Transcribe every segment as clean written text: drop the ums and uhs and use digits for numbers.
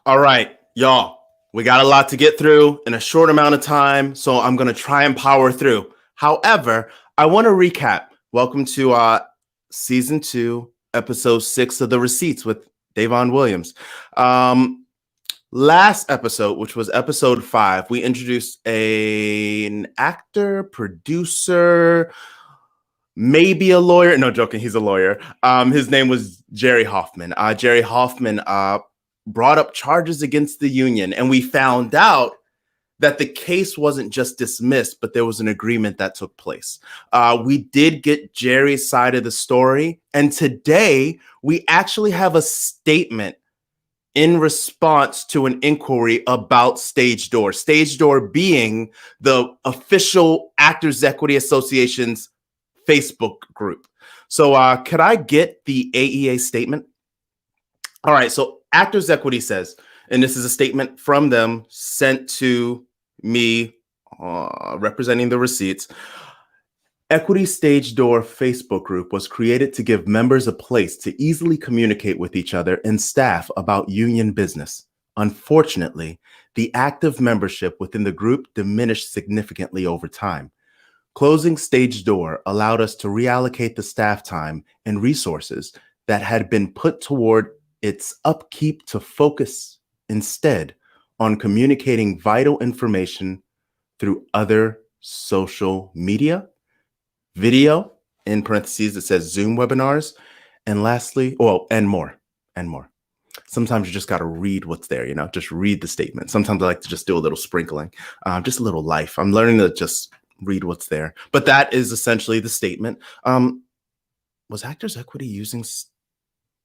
All right, y'all, we got a lot to get through in a short amount of time, so I'm going to try and power through. However, I want to recap. Welcome to season 2, episode 6 of The Receipts with Davon Williams. Last episode, which was episode 5, we introduced an actor, producer, maybe a lawyer. No, joking, he's a lawyer. His name was Jerry Hoffman. Jerry Hoffman brought up charges against the union, and we found out that the case wasn't just dismissed, but there was an agreement that took place. We did get Jerry's side of the story, and today we actually have a statement in response to an inquiry about Stage Door. Stage Door being the official Actors Equity Association's Facebook group. So could I get the AEA statement? All right, so Actors Equity says, and this is a statement from them sent to me representing the receipts. Equity Stage Door Facebook group was created to give members a place to easily communicate with each other and staff about union business. Unfortunately, the active membership within the group diminished significantly over time. Closing Stage Door allowed us to reallocate the staff time and resources that had been put toward its upkeep to focus instead on communicating vital information through other social media, video, in parentheses, it says Zoom webinars, and lastly, and more. Sometimes you just got to read what's there, just read the statement. Sometimes I like to just do a little sprinkling, just a little life. I'm learning to just read what's there. But that is essentially the statement. Was Actors Equity using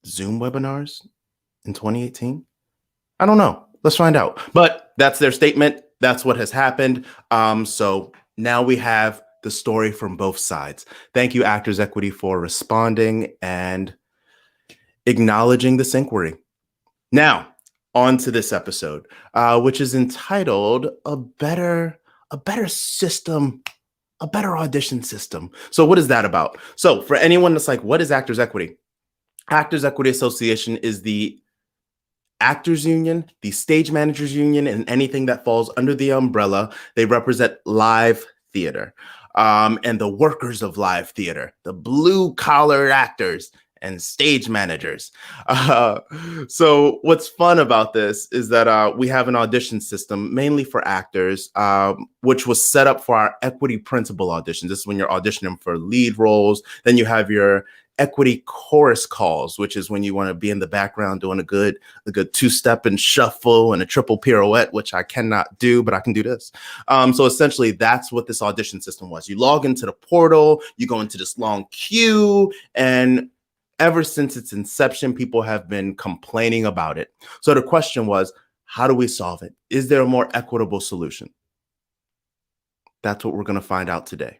Zoom webinars in 2018? I don't know. Let's find out. But that's their statement. That's what has happened. So now we have the story from both sides. Thank you, Actors Equity, for responding and acknowledging this inquiry. Now, on to this episode, which is entitled A Better System, a Better Audition System. So what is that about? So for anyone that's like, what is Actors Equity? Actors Equity Association is the actors union, the stage managers union, and anything that falls under the umbrella. They represent live theater and the workers of live theater, the blue collar actors and stage managers. So what's fun about this is that we have an audition system mainly for actors, which was set up for our equity principal auditions. This is when you're auditioning for lead roles. Then you have your equity chorus calls, which is when you want to be in the background doing a good two-step and shuffle and a triple pirouette, which I cannot do, but I can do this. So essentially that's what this audition system was. You log into the portal, you go into this long queue, and ever since its inception, people have been complaining about it. So the question was, how do we solve it? Is there a more equitable solution? That's what we're going to find out today.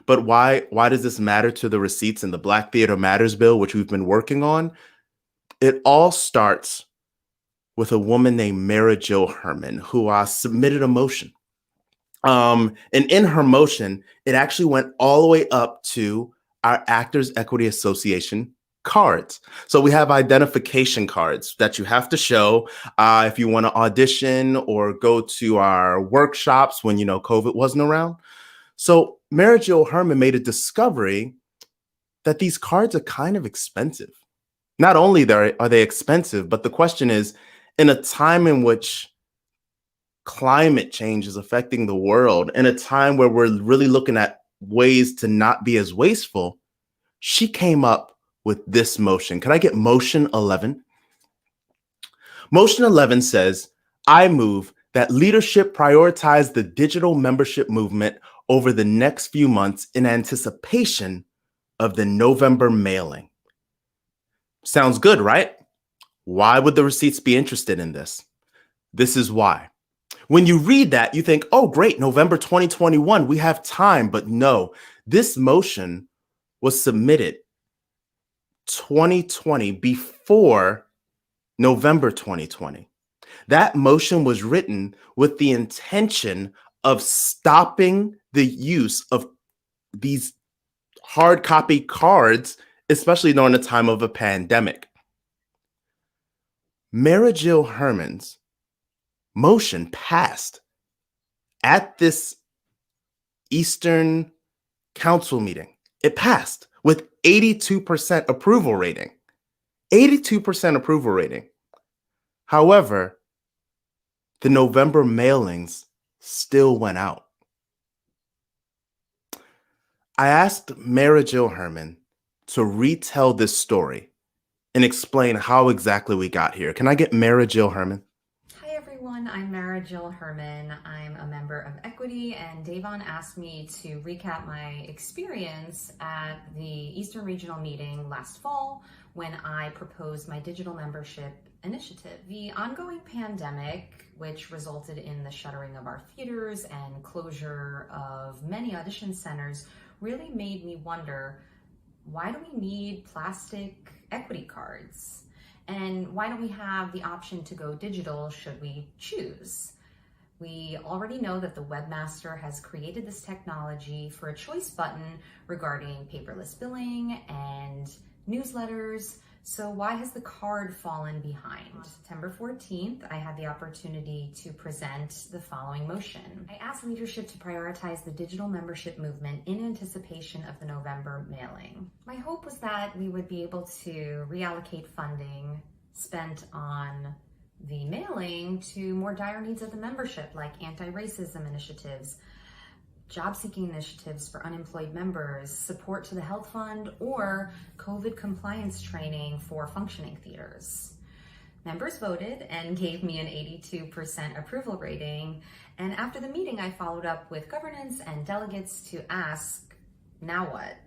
But why does this matter to the receipts in the Black Theater Matters bill, which we've been working on? It all starts with a woman named Mara Jo Herman, who submitted a motion. And in her motion, it actually went all the way up to our Actors Equity Association cards. So we have identification cards that you have to show if you want to audition or go to our workshops when, COVID wasn't around. So Mara Jo Herman made a discovery that these cards are kind of expensive. Not only are they expensive, but the question is, in a time in which climate change is affecting the world, in a time where we're really looking at ways to not be as wasteful, she came up with this motion. Can I get motion 11? Motion 11 says, I move that leadership prioritize the digital membership movement over the next few months in anticipation of the November mailing. Sounds good, right? Why would the receipts be interested in this? This is why. When you read that, you think, oh, great, November 2021, we have time. But no, this motion was submitted 2020 before November 2020. That motion was written with the intention of stopping the use of these hard copy cards, especially during the time of a pandemic. Mara Jill Herman's motion passed at this Eastern Council meeting. It passed with 82% approval rating. 82% approval rating. However, the November mailings still went out. I asked Mara Jill Herman to retell this story and explain how exactly we got here. Can I get Mara Jill Herman? Hi everyone, I'm Mara Jill Herman. I'm a member of Equity, and Davon asked me to recap my experience at the Eastern Regional meeting last fall when I proposed my digital membership initiative. The ongoing pandemic, which resulted in the shuttering of our theaters and closure of many audition centers, really made me wonder, why do we need plastic equity cards? And why don't we have the option to go digital should we choose? We already know that the webmaster has created this technology for a choice button regarding paperless billing and newsletters. So why has the card fallen behind? On September 14th, I had the opportunity to present the following motion. I asked leadership to prioritize the digital membership movement in anticipation of the November mailing. My hope was that we would be able to reallocate funding spent on the mailing to more dire needs of the membership, like anti-racism initiatives, job-seeking initiatives for unemployed members, support to the health fund, or COVID compliance training for functioning theaters. Members voted and gave me an 82% approval rating. And after the meeting, I followed up with governance and delegates to ask, now what?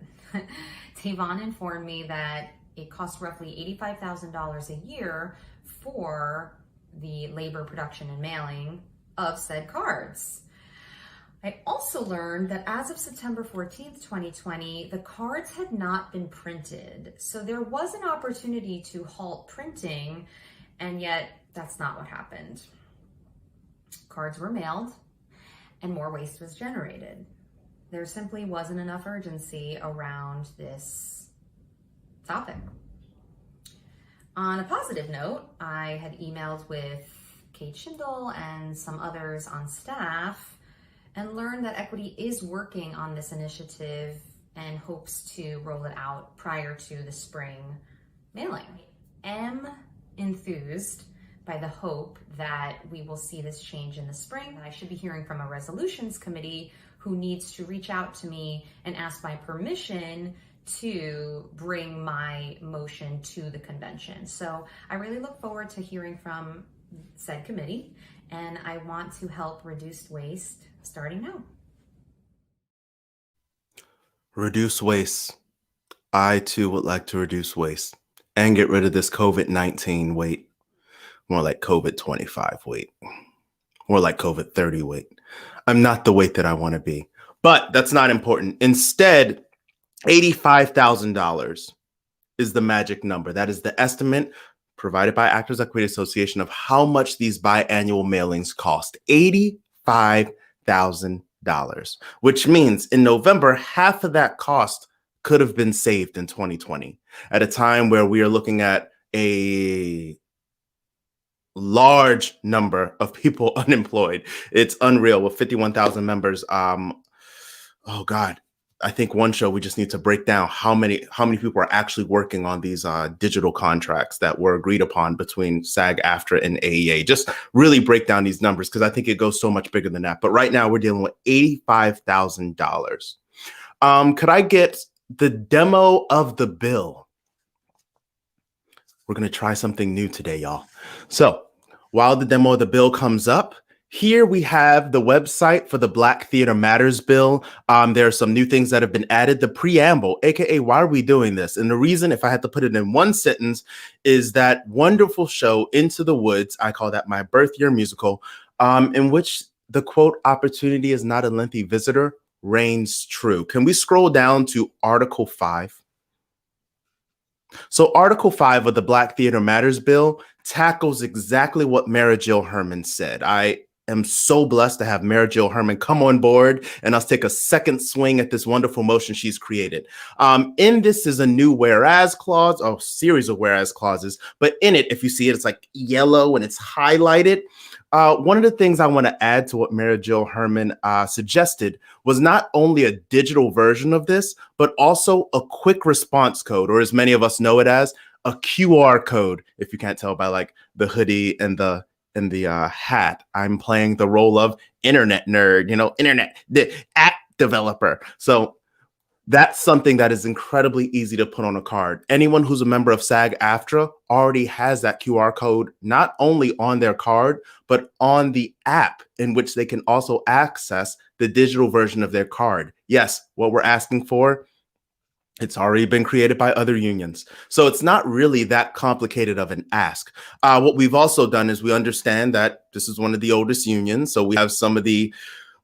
Davon informed me that it costs roughly $85,000 a year for the labor, production, and mailing of said cards. I also learned that as of September 14th, 2020, the cards had not been printed. So there was an opportunity to halt printing, and yet that's not what happened. Cards were mailed and more waste was generated. There simply wasn't enough urgency around this topic. On a positive note, I had emailed with Kate Schindel and some others on staff and learned that Equity is working on this initiative and hopes to roll it out prior to the spring mailing. I am enthused by the hope that we will see this change in the spring. I should be hearing from a resolutions committee who needs to reach out to me and ask my permission to bring my motion to the convention. So I really look forward to hearing from said committee, and I want to help reduce waste starting now. Reduce waste. I too would like to reduce waste and get rid of this COVID-19 weight. More like COVID-25 weight. More like COVID-30 weight. I'm not the weight that I want to be, but that's not important. Instead, $85,000 is the magic number. That is the estimate provided by Actors Equity Association of how much these biannual mailings cost. $85,000, which means in November, half of that cost could have been saved in 2020 at a time where we are looking at a large number of people unemployed. It's unreal with 51,000 members. Oh God, I think one show we just need to break down how many people are actually working on these digital contracts that were agreed upon between SAG-AFTRA and AEA. Just really break down these numbers because I think it goes so much bigger than that. But right now we're dealing with $85,000. Could I get the demo of the bill? We're going to try something new today, y'all. So while the demo of the bill comes up, here we have the website for the Black Theater Matters bill. There are some new things that have been added. The preamble, aka why are we doing this? And the reason, if I had to put it in one sentence, is that wonderful show Into the Woods. I call that my birth year musical, in which the quote, opportunity is not a lengthy visitor, reigns true. Can we scroll down to Article 5? So Article 5 of the Black Theater Matters bill tackles exactly what Mara Jill Herman said. I am so blessed to have Mara Jill Herman come on board and us take a second swing at this wonderful motion she's created. In this is a new whereas clause, a series of whereas clauses, but in it, if you see it, it's like yellow and it's highlighted. One of the things I want to add to what Mara Jill Herman suggested was not only a digital version of this, but also a quick response code, or as many of us know it as, a QR code. If you can't tell by like the hoodie and the hat, I'm playing the role of internet nerd, the app developer. So that's something that is incredibly easy to put on a card. Anyone who's a member of SAG-AFTRA already has that QR code, not only on their card, but on the app in which they can also access the digital version of their card. Yes, what we're asking for, it's already been created by other unions. So it's not really that complicated of an ask. What we've also done is we understand that this is one of the oldest unions. So we have some of the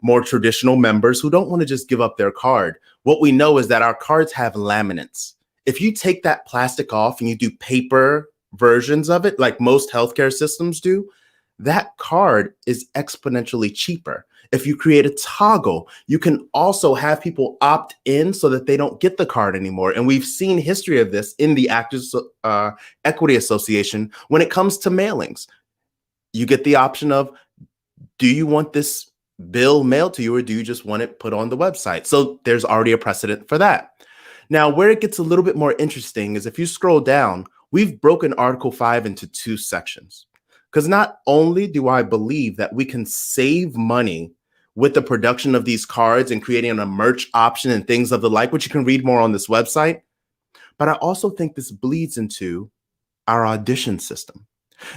more traditional members who don't want to just give up their card. What we know is that our cards have laminates. If you take that plastic off and you do paper versions of it, like most healthcare systems do, that card is exponentially cheaper. If you create a toggle, you can also have people opt in so that they don't get the card anymore. And we've seen history of this in the Actors Equity Association when it comes to mailings. You get the option of, do you want this bill mailed to you, or do you just want it put on the website? So there's already a precedent for that. Now, where it gets a little bit more interesting is if you scroll down, we've broken Article 5 into two sections. Because not only do I believe that we can save money with the production of these cards and creating a merch option and things of the like, which you can read more on this website, but I also think this bleeds into our audition system.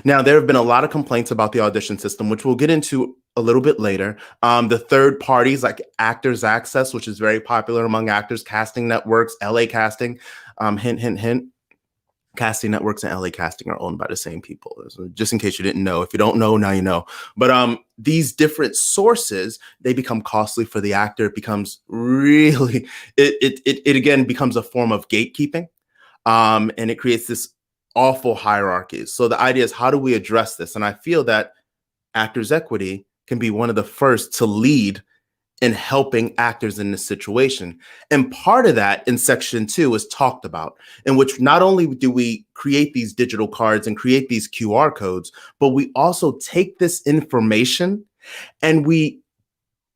Now, there have been a lot of complaints about the audition system, which we'll get into a little bit later. The third parties like Actors Access, which is very popular among actors, casting networks, LA Casting, hint, hint, hint. Casting networks and LA Casting are owned by the same people. So just in case you didn't know, if you don't know, now you know. But these different sources, they become costly for the actor. It becomes really, it again becomes a form of gatekeeping. And it creates this awful hierarchies. So the idea is, how do we address this? And I feel that Actors Equity can be one of the first to lead in helping actors in this situation. And part of that in section 2 is talked about, in which not only do we create these digital cards and create these QR codes, but we also take this information and we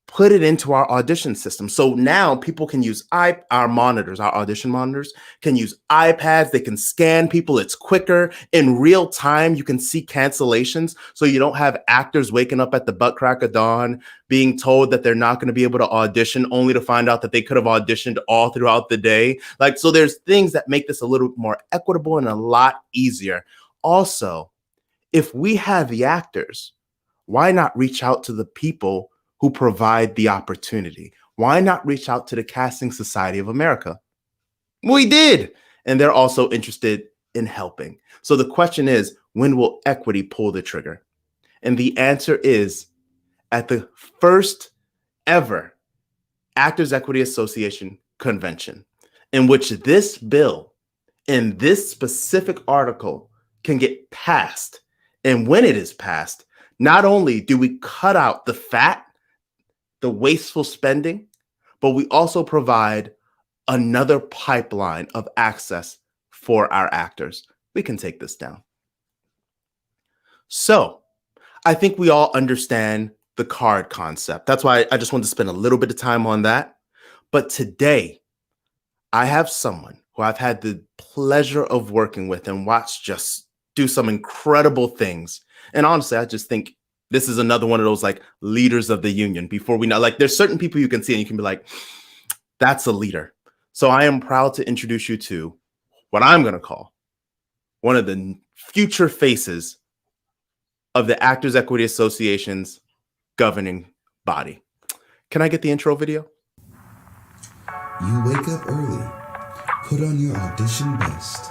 put it into our audition system. So now people can use our monitors, our audition monitors, can use iPads. They can scan people. It's quicker. In real time, you can see cancellations. So you don't have actors waking up at the butt crack of dawn, being told that they're not going to be able to audition, only to find out that they could have auditioned all throughout the day. So there's things that make this a little more equitable and a lot easier. Also, if we have the actors, why not reach out to the people who provide the opportunity? Why not reach out to the Casting Society of America? We did. And they're also interested in helping. So the question is, when will Equity pull the trigger? And the answer is at the first ever Actors Equity Association convention, in which this bill in this specific article can get passed. And when it is passed, not only do we cut out the fat, the wasteful spending, but we also provide another pipeline of access for our actors. We can take this down. So I think we all understand the card concept. That's why I just wanted to spend a little bit of time on that. But today, I have someone who I've had the pleasure of working with and watched just do some incredible things. And honestly, I just think this is another one of those leaders of the union. Before we know, there's certain people you can see and you can be like, that's a leader. So I am proud to introduce you to what I'm going to call one of the future faces of the Actors Equity Association's governing body. Can I get the intro video? You wake up early, put on your audition best,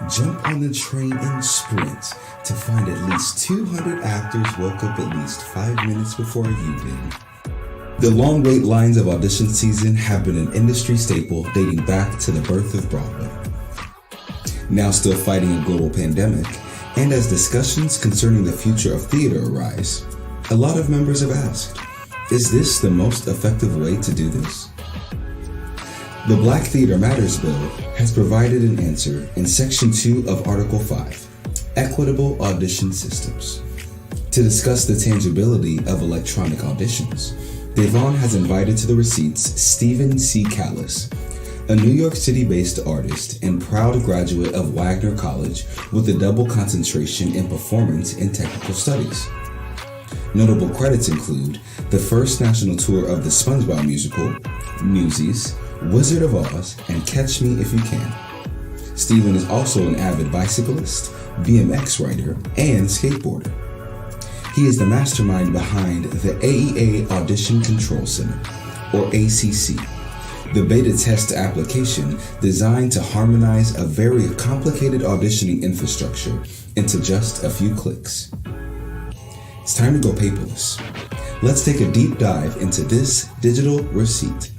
jump on the train and sprint to find at least 200 actors woke up at least 5 minutes before you did. The long wait lines of audition season have been an industry staple dating back to the birth of Broadway. Now still fighting a global pandemic, and as discussions concerning the future of theater arise, A lot of members have asked, is this the most effective way to do this? The Black Theater Matters Bill has provided an answer in Section 2 of Article 5, Equitable Audition Systems. To discuss the tangibility of electronic auditions, Davon has invited to the receipts Stephen C. Callis, a New York City-based artist and proud graduate of Wagner College with a double concentration in performance and technical studies. Notable credits include the first national tour of the SpongeBob musical, Newsies, Wizard of Oz, and Catch Me If You Can. Stephen is also an avid bicyclist, BMX rider, and skateboarder. He is the mastermind behind the AEA Audition Control Center, or ACC, the beta test application designed to harmonize a very complicated auditioning infrastructure into just a few clicks. It's time to go paperless. Let's take a deep dive into this digital receipt.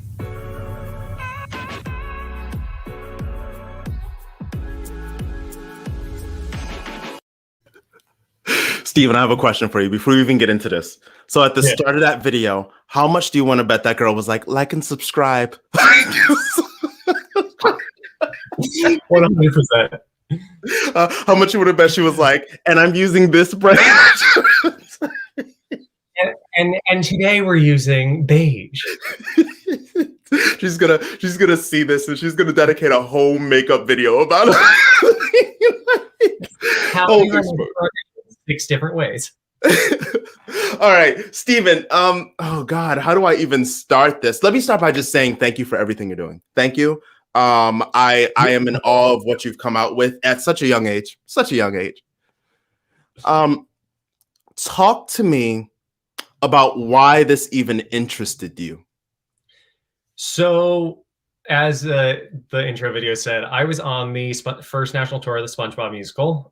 Steven, I have a question for you before we even get into this. So at the start of that video, how much do you want to bet that girl was like and subscribe? 100%. How much you would have bet she was like, and I'm using this brand? and today we're using beige. She's gonna see this and she's gonna dedicate a whole makeup video about it. How 6 different ways. All right, Steven. Oh God, how do I even start this? Let me start by just saying thank you for everything you're doing. Thank you. I am in awe of what you've come out with at such a young age. Such a young age. Talk to me about why this even interested you. So, as the intro video said, I was on the first national tour of the SpongeBob musical.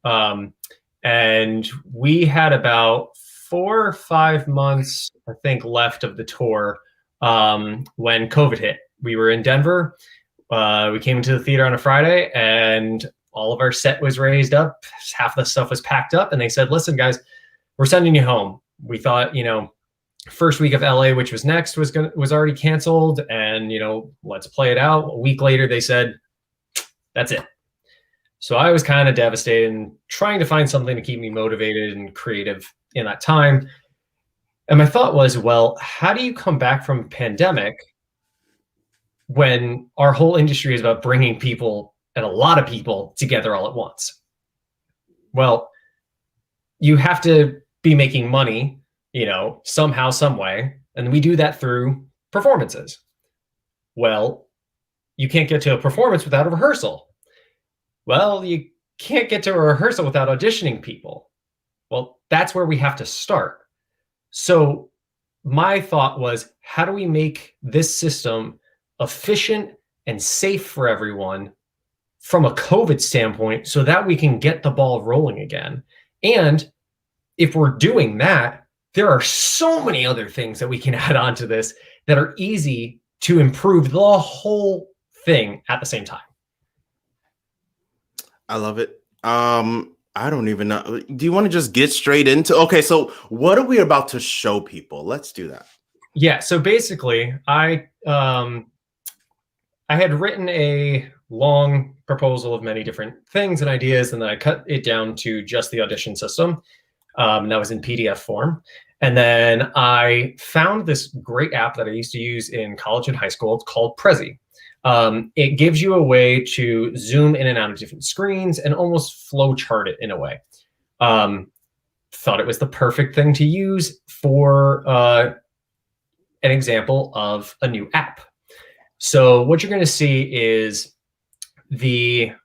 And we had about 4 or 5 months, I think, left of the tour when COVID hit. We were in Denver. We came into the theater on a Friday, and all of our set was raised up. Half the stuff was packed up, and they said, "Listen, guys, we're sending you home." We thought, first week of LA, which was next, was already canceled, and let's play it out. A week later, they said, "That's it." So I was kind of devastated and trying to find something to keep me motivated and creative in that time. And my thought was, well, how do you come back from a pandemic when our whole industry is about bringing people, and a lot of people, together all at once? Well, you have to be making money, somehow, some way. And we do that through performances. Well, you can't get to a performance without a rehearsal. Well, you can't get to a rehearsal without auditioning people. Well, that's where we have to start. So my thought was, how do we make this system efficient and safe for everyone from a COVID standpoint so that we can get the ball rolling again? And if we're doing that, there are so many other things that we can add on to this that are easy to improve the whole thing at the same time. I love it. I don't even know. Do you want to just get straight into? Okay, so what are we about to show people? Let's do that. Yeah. So basically, I had written a long proposal of many different things and ideas, and then I cut it down to just the audition system. That was in PDF form. And then I found this great app that I used to use in college and high school. It's called Prezi. It gives you a way to zoom in and out of different screens and almost flow chart it in a way. Thought it was the perfect thing to use for an example of a new app. So what you're going to see is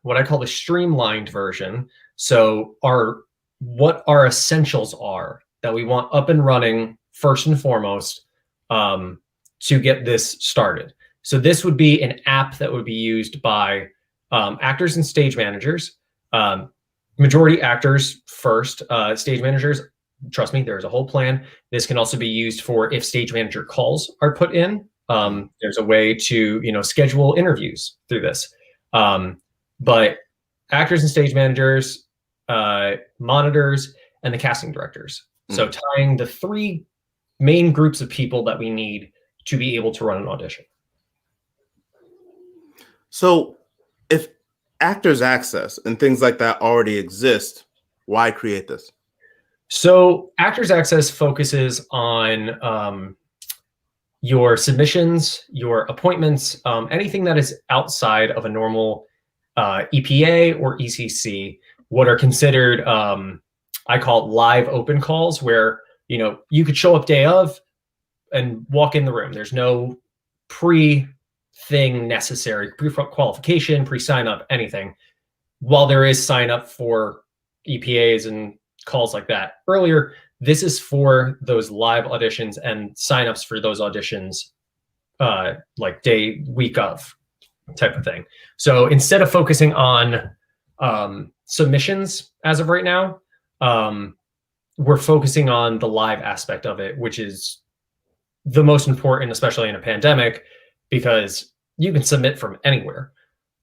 what I call the streamlined version. So what our essentials are that we want up and running first and foremost to get this started. So this would be an app that would be used by actors and stage managers, majority actors first, stage managers. Trust me, there's a whole plan. This can also be used for if stage manager calls are put in. There's a way to schedule interviews through this. But actors and stage managers, monitors, and the casting directors. So tying the three main groups of people that we need to be able to run an audition. So if Actors Access and things like that already exist, why create this? So Actors Access focuses on your submissions, your appointments, anything that is outside of a normal EPA or ECC, what are considered, I call it live open calls, where you could show up day of and walk in the room. There's no pre-thing necessary, pre-qualification, pre-sign up, anything. While there is sign up for EPAs and calls like that earlier, this is for those live auditions and signups for those auditions, like week of type of thing. So instead of focusing on submissions as of right now, we're focusing on the live aspect of it, which is the most important, especially in a pandemic, because you can submit from anywhere.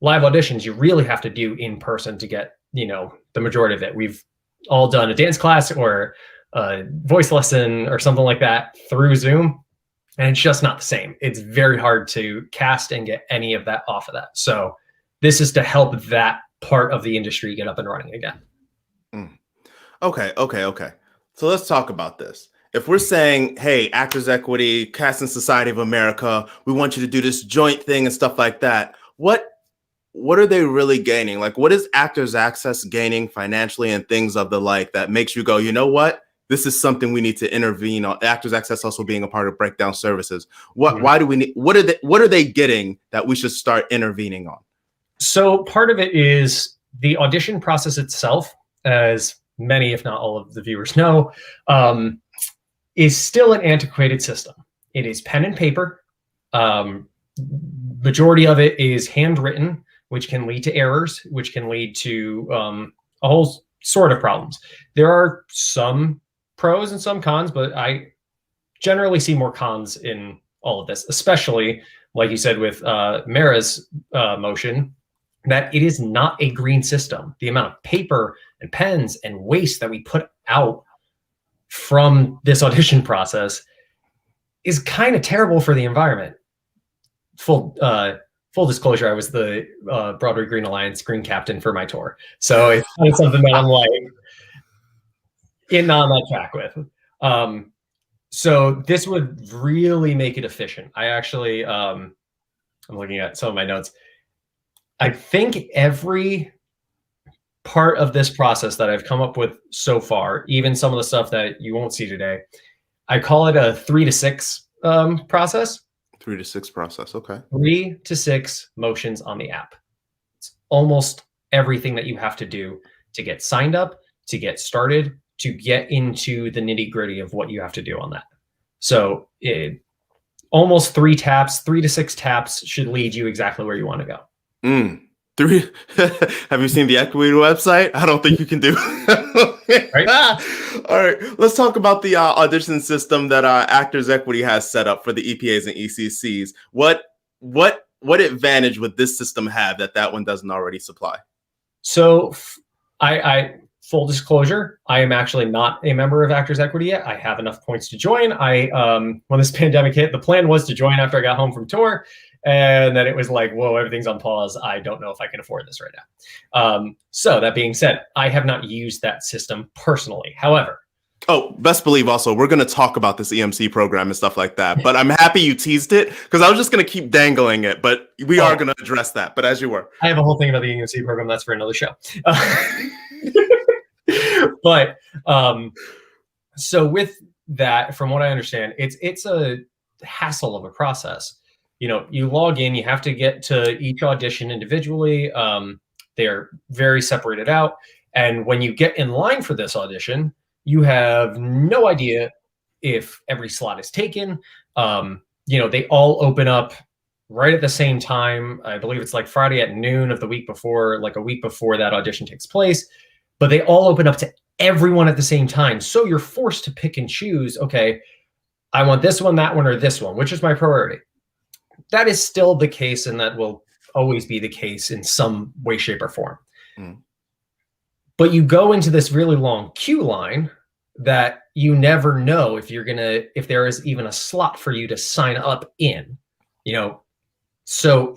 Live auditions, you really have to do in person to get, the majority of it. We've all done a dance class or a voice lesson or something like that through Zoom, and it's just not the same. It's very hard to cast and get any of that off of that. So this is to help that part of the industry get up and running again. Okay. So let's talk about this. If we're saying, hey, Actors Equity, Casting Society of America, we want you to do this joint thing and stuff like that, what are they really gaining? Like, what is Actors Access gaining financially and things of the like that makes you go, you know what? This is something we need to intervene on. Actors Access also being a part of Breakdown Services. Why do we need, what are they getting that we should start intervening on? So part of it is the audition process itself, as many, if not all of the viewers know, is still an antiquated system. It is pen and paper. Majority of it is handwritten, which can lead to errors, which can lead to a whole sort of problems. There are some pros and some cons, but I generally see more cons in all of this, especially, like you said, with Mara's motion, that it is not a green system. The amount of paper and pens and waste that we put out from this audition process is kind of terrible for the environment. Full disclosure, I was the Broadway Green Alliance green captain for my tour. So it's kind of something that I'm like on that track with. So this would really make it efficient. I actually, I'm looking at some of my notes. I think every part of this process that I've come up with so far, even some of the stuff that you won't see today, I call it a 3 to 6 process. 3 to 6 process. Okay. 3 to 6 motions on the app. It's almost everything that you have to do to get signed up, to get started, to get into the nitty gritty of what you have to do on that. So almost 3 to 6 taps should lead you exactly where you want to go. 3. Have you seen the Equity website? I don't think you can do. Right. All right. Let's talk about the audition system that Actors Equity has set up for the EPAs and ECCs. What advantage would this system have that one doesn't already supply? So I full disclosure, I am actually not a member of Actors Equity yet. I have enough points to join. When this pandemic hit, the plan was to join after I got home from tour. And then it was like, whoa, everything's on pause. I don't know if I can afford this right now. So that being said, I have not used that system personally. However, best believe also, we're going to talk about this EMC program and stuff like that. But I'm happy you teased it because I was just going to keep dangling it. But we are going to address that. But as you were. I have a whole thing about the EMC program. That's for another show. But so with that, from what I understand, it's a hassle of a process. You log in, you have to get to each audition individually. They're very separated out. And when you get in line for this audition, you have no idea if every slot is taken. They all open up right at the same time. I believe it's like Friday at noon of the week before, like a week before that audition takes place. But they all open up to everyone at the same time. So you're forced to pick and choose, okay, I want this one, that one, or this one, which is my priority. That is still the case, and that will always be the case in some way, shape, or form. But you go into this really long queue line that you never know if if there is even a slot for you to sign up in, so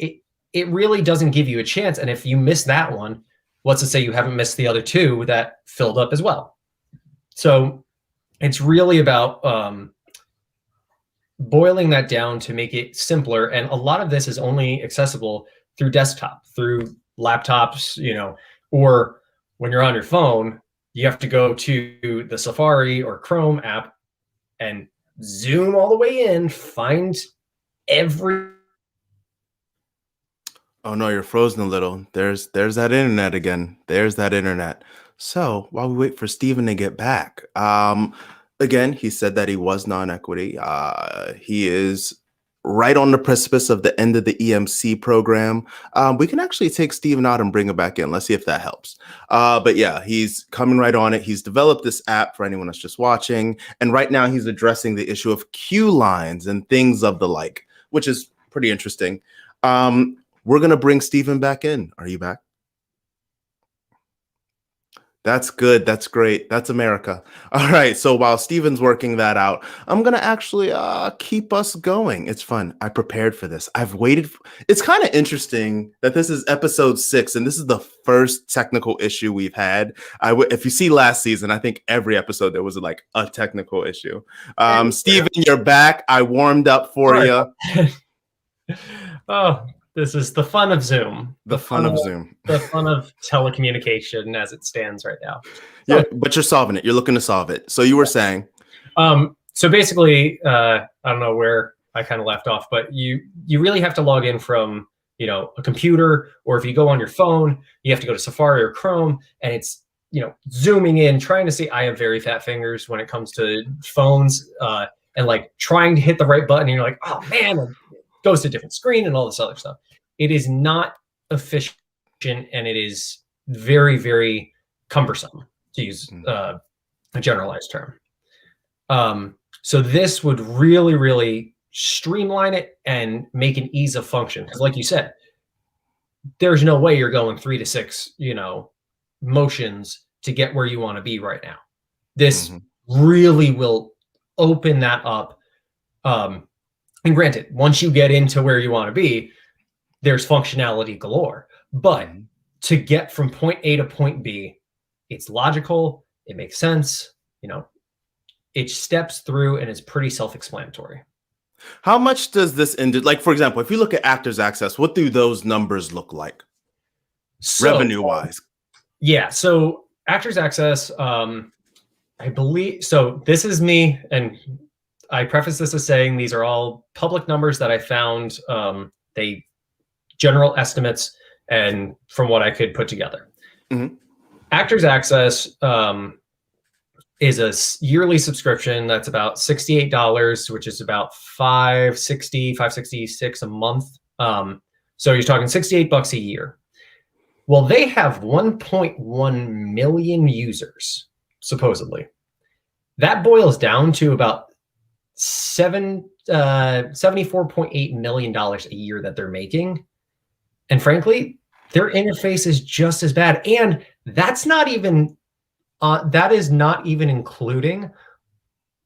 it really doesn't give you a chance. And if you miss that one, what's to say you haven't missed the other two that filled up as well? So it's really about boiling that down to make it simpler. And a lot of this is only accessible through desktop, through laptops, or when you're on your phone, you have to go to the Safari or Chrome app and zoom all the way in, find every. Oh no, you're frozen a little. There's that internet again. There's that internet. So while we wait for Steven to get back, again, he said that he was non-equity. He is right on the precipice of the end of the EMC program. We can actually take Steven out and bring him back in. Let's see if that helps. But yeah, he's coming right on it. He's developed this app for anyone that's just watching. And right now he's addressing the issue of queue lines and things of the like, which is pretty interesting. We're going to bring Steven back in. Are you back? That's good. That's great. That's America. All right. So while Steven's working that out, I'm going to actually keep us going. It's fun. I prepared for this. I've waited. It's kind of interesting that this is episode 6, and this is the first technical issue we've had. If you see last season, I think every episode there was like a technical issue. Steven, you're back. I warmed up for you. Oh, this is the fun of Zoom. The fun of Zoom. The fun of telecommunication as it stands right now. Yeah, but you're solving it. You're looking to solve it. So you were saying. So basically, I don't know where I kind of left off, but you really have to log in from a computer, or if you go on your phone, you have to go to Safari or Chrome, and it's zooming in, trying to see. I have very fat fingers when it comes to phones, and like trying to hit the right button, and you're like, oh man. And goes to a different screen and all this other stuff. It is not efficient, and it is very, very cumbersome, to use a generalized term. So this would really, really streamline it and make an ease of function. Because like you said, there's no way you're going 3 to 6, motions to get where you want to be right now. This really will open that up. And granted, once you get into where you want to be, there's functionality galore. But to get from point A to point B, it's logical. It makes sense. It steps through and it's pretty self-explanatory. How much does this like, for example, if you look at Actors Access, what do those numbers look like revenue-wise? Yeah. So Actors Access, I believe. So this is me, and I preface this as saying these are all public numbers that I found, they general estimates, and from what I could put together. Actors Access is a yearly subscription that's about $68, which is about $566 a month. So you're talking $68 a year. Well, they have 1.1 million users, supposedly. That boils down to about $74.8 million a year that they're making. And frankly, their interface is just as bad. And that's not even, that is not even including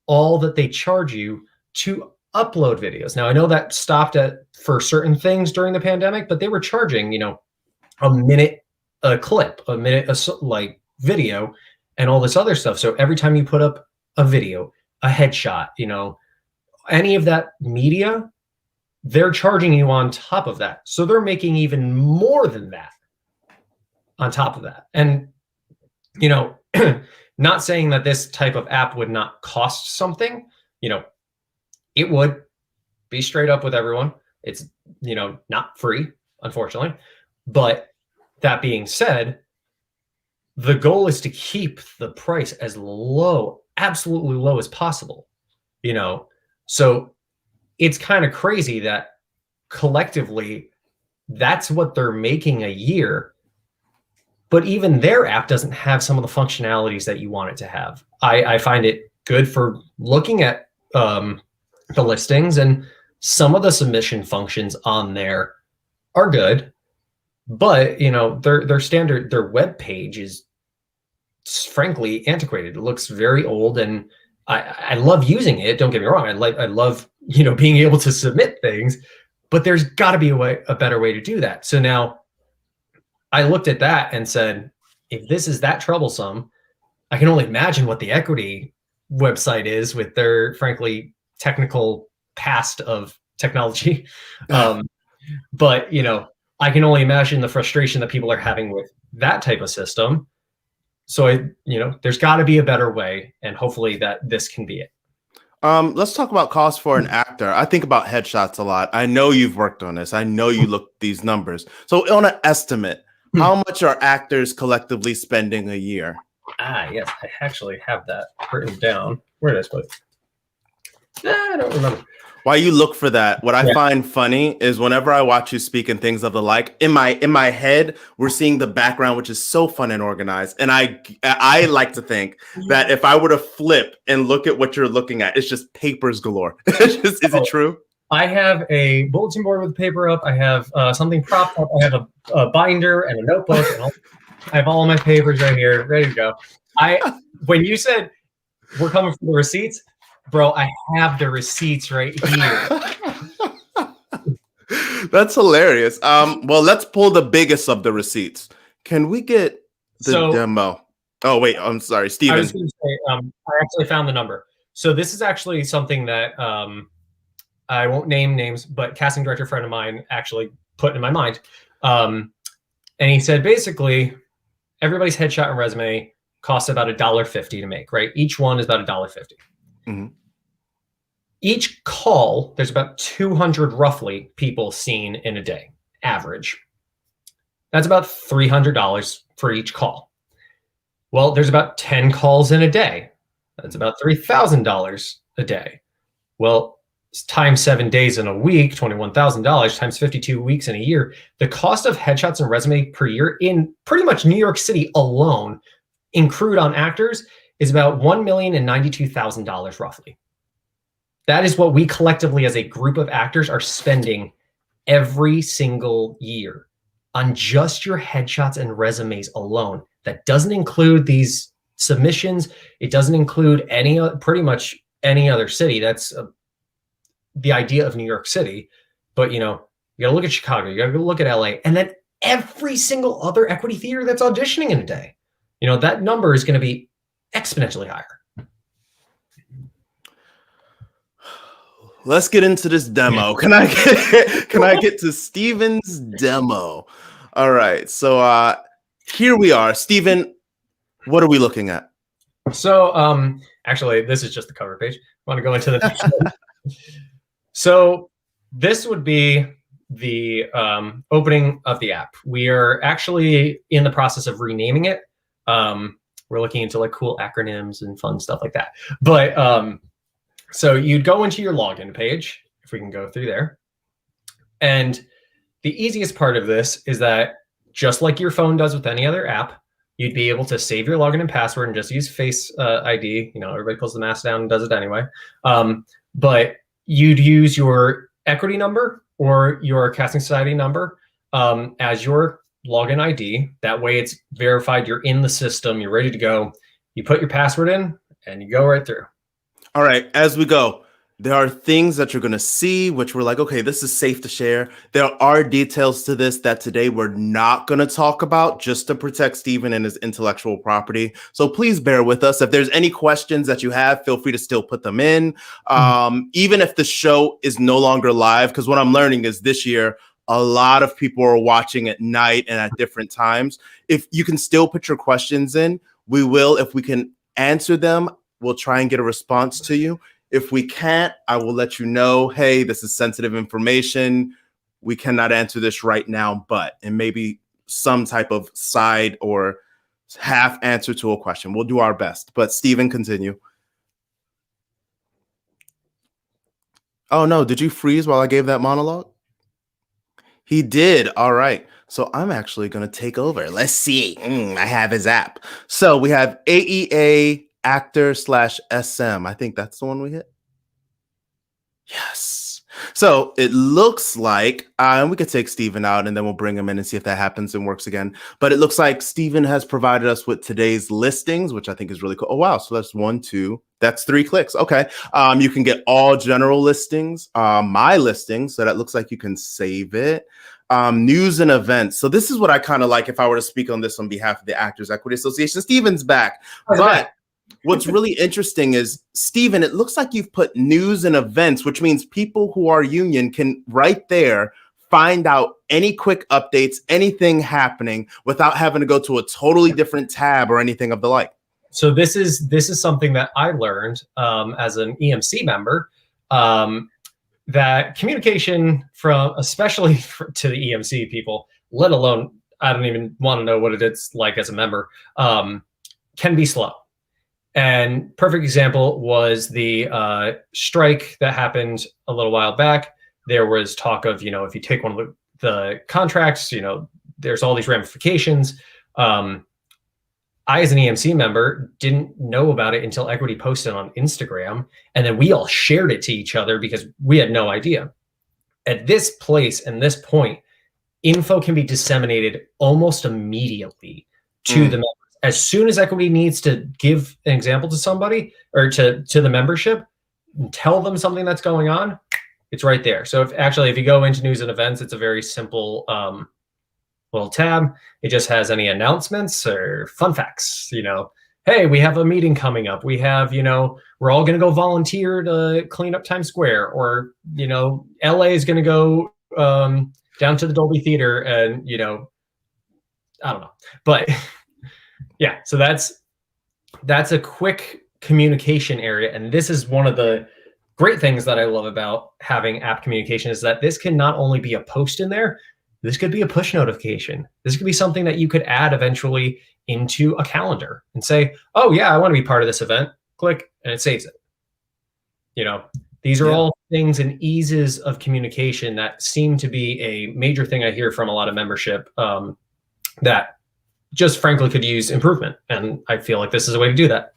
all that they charge you to upload videos. Now, I know that stopped for certain things during the pandemic, but they were charging, a minute a clip, a minute like video, and all this other stuff. So every time you put up a video, a headshot, any of that media, they're charging you on top of that. So they're making even more than that on top of that. And, not saying that this type of app would not cost something, it would. Be straight up with everyone. It's, not free, unfortunately. But that being said, the goal is to keep the price as low, absolutely low as possible, So it's kind of crazy that collectively that's what they're making a year. But even their app doesn't have some of the functionalities that you want it to have. I find it good for looking at the listings, and some of the submission functions on there are good. But, their standard, their web page is frankly antiquated. It looks very old, and I love using it. Don't get me wrong. I love being able to submit things, but there's got to be a better way to do that. So now I looked at that and said, if this is that troublesome, I can only imagine what the Equity website is with their frankly technical past of technology. But I can only imagine the frustration that people are having with that type of system. So there's got to be a better way, and hopefully that this can be it. Let's talk about cost for an actor. I think about headshots a lot. I know you've worked on this. I know you look these numbers. So on an estimate, how much are actors collectively spending a year? Yes, I actually have that written down. Where did I put it? I don't remember. While you look for that, what I find funny is whenever I watch you speak and things of the like, in my head, we're seeing the background, which is so fun and organized. And I like to think that if I were to flip and look at what you're looking at, it's just papers galore. Is it true? I have a bulletin board with paper up. I have something propped up. I have a binder and a notebook. And I have all of my papers right here, ready to go. When you said we're coming for the receipts, bro, I have the receipts right here. That's hilarious. Well, let's pull the biggest of the receipts. Can we get the demo? Oh, wait, I'm sorry, Steven. I was going to say, I actually found the number. So this is actually something that I won't name names, but casting director friend of mine actually put in my mind. And he said, basically, everybody's headshot and resume costs about $1.50 to make, right? Each one is about $1.50. Mm-hmm. Each call, there's about 200 roughly people seen in a day, average. That's about $300 for each call. Well, there's about 10 calls in a day. That's about $3,000 a day. Well, times 7 days in a week, $21,000 times 52 weeks in a year. The cost of headshots and resume per year in pretty much New York City alone, accrued on actors, is about $1,092,000 roughly. That is what we collectively as a group of actors are spending every single year on just your headshots and resumes alone. That doesn't include these submissions. It doesn't include pretty much any other city. That's the idea of New York City. But you gotta look at Chicago, you gotta look at LA, and then every single other Equity theater that's auditioning in a day. That number is going to be exponentially higher. Let's get into this demo. Can I get to Steven's demo? All right. So here we are. Steven, what are we looking at? So actually, this is just the cover page. I want to go into the next one. So this would be the opening of the app. We are actually in the process of renaming it. We're looking into like cool acronyms and fun stuff like that. But so you'd go into your login page, if we can go through there. And the easiest part of this is that just like your phone does with any other app, you'd be able to save your login and password and just use Face ID. Everybody pulls the mask down and does it anyway. But you'd use your Equity number or your Casting Society number as your login ID. That way it's verified, you're in the system, you're ready to go. You put your password in and you go right through. All right, as we go, there are things that you're going to see, which we're like, okay, this is safe to share. There are details to this that today we're not going to talk about just to protect Steven and his intellectual property. So please bear with us. If there's any questions that you have, feel free to still put them in. Even if the show is no longer live, because what I'm learning is this year, a lot of people are watching at night and at different times. If you can still put your questions in, we will. If we can answer them, we'll try and get a response to you. If we can't, I will let you know, hey, this is sensitive information. We cannot answer this right now, and maybe some type of side or half answer to a question. We'll do our best. But Steven, continue. Oh, no. Did you freeze while I gave that monologue? He did. All right. So I'm actually going to take over. Let's see. I have his app. So we have AEA actor /SM. I think that's the one we hit. Yes. So it looks like, and we could take Steven out and then we'll bring him in and see if that happens and works again. But it looks like Steven has provided us with today's listings, which I think is really cool. Oh, wow. So that's 1, 2, that's 3 clicks. Okay. You can get all general listings, my listings. So that looks like you can save it. News and events. So this is what I kind of like if I were to speak on this on behalf of the Actors Equity Association. Steven's back. But what's really interesting is, Steven, it looks like you've put news and events, which means people who are union can right there find out any quick updates, anything happening without having to go to a totally different tab or anything of the like. So this is something that I learned as an EMC member, that communication especially to the EMC people, let alone, I don't even want to know what it's like as a member, can be slow. And perfect example was the strike that happened a little while back. There was talk of, if you take one of the contracts, there's all these ramifications. I, as an EMC member, didn't know about it until Equity posted on Instagram. And then we all shared it to each other because we had no idea. At this place and this point, info can be disseminated almost immediately to the members. As soon as Equity needs to give an example to somebody or to the membership, and tell them something that's going on, it's right there. So if you go into news and events, it's a very simple little tab. It just has any announcements or fun facts. Hey, we have a meeting coming up. We have, we're all going to go volunteer to clean up Times Square, or, LA is going to go down to the Dolby Theater and, I don't know. But yeah, so that's a quick communication area. And this is one of the great things that I love about having app communication, is that this can not only be a post in there, this could be a push notification. This could be something that you could add eventually into a calendar and say, oh yeah, I want to be part of this event. Click, and it saves it. These are all things and eases of communication that seem to be a major thing I hear from a lot of membership that just frankly could use improvement. And I feel like this is a way to do that.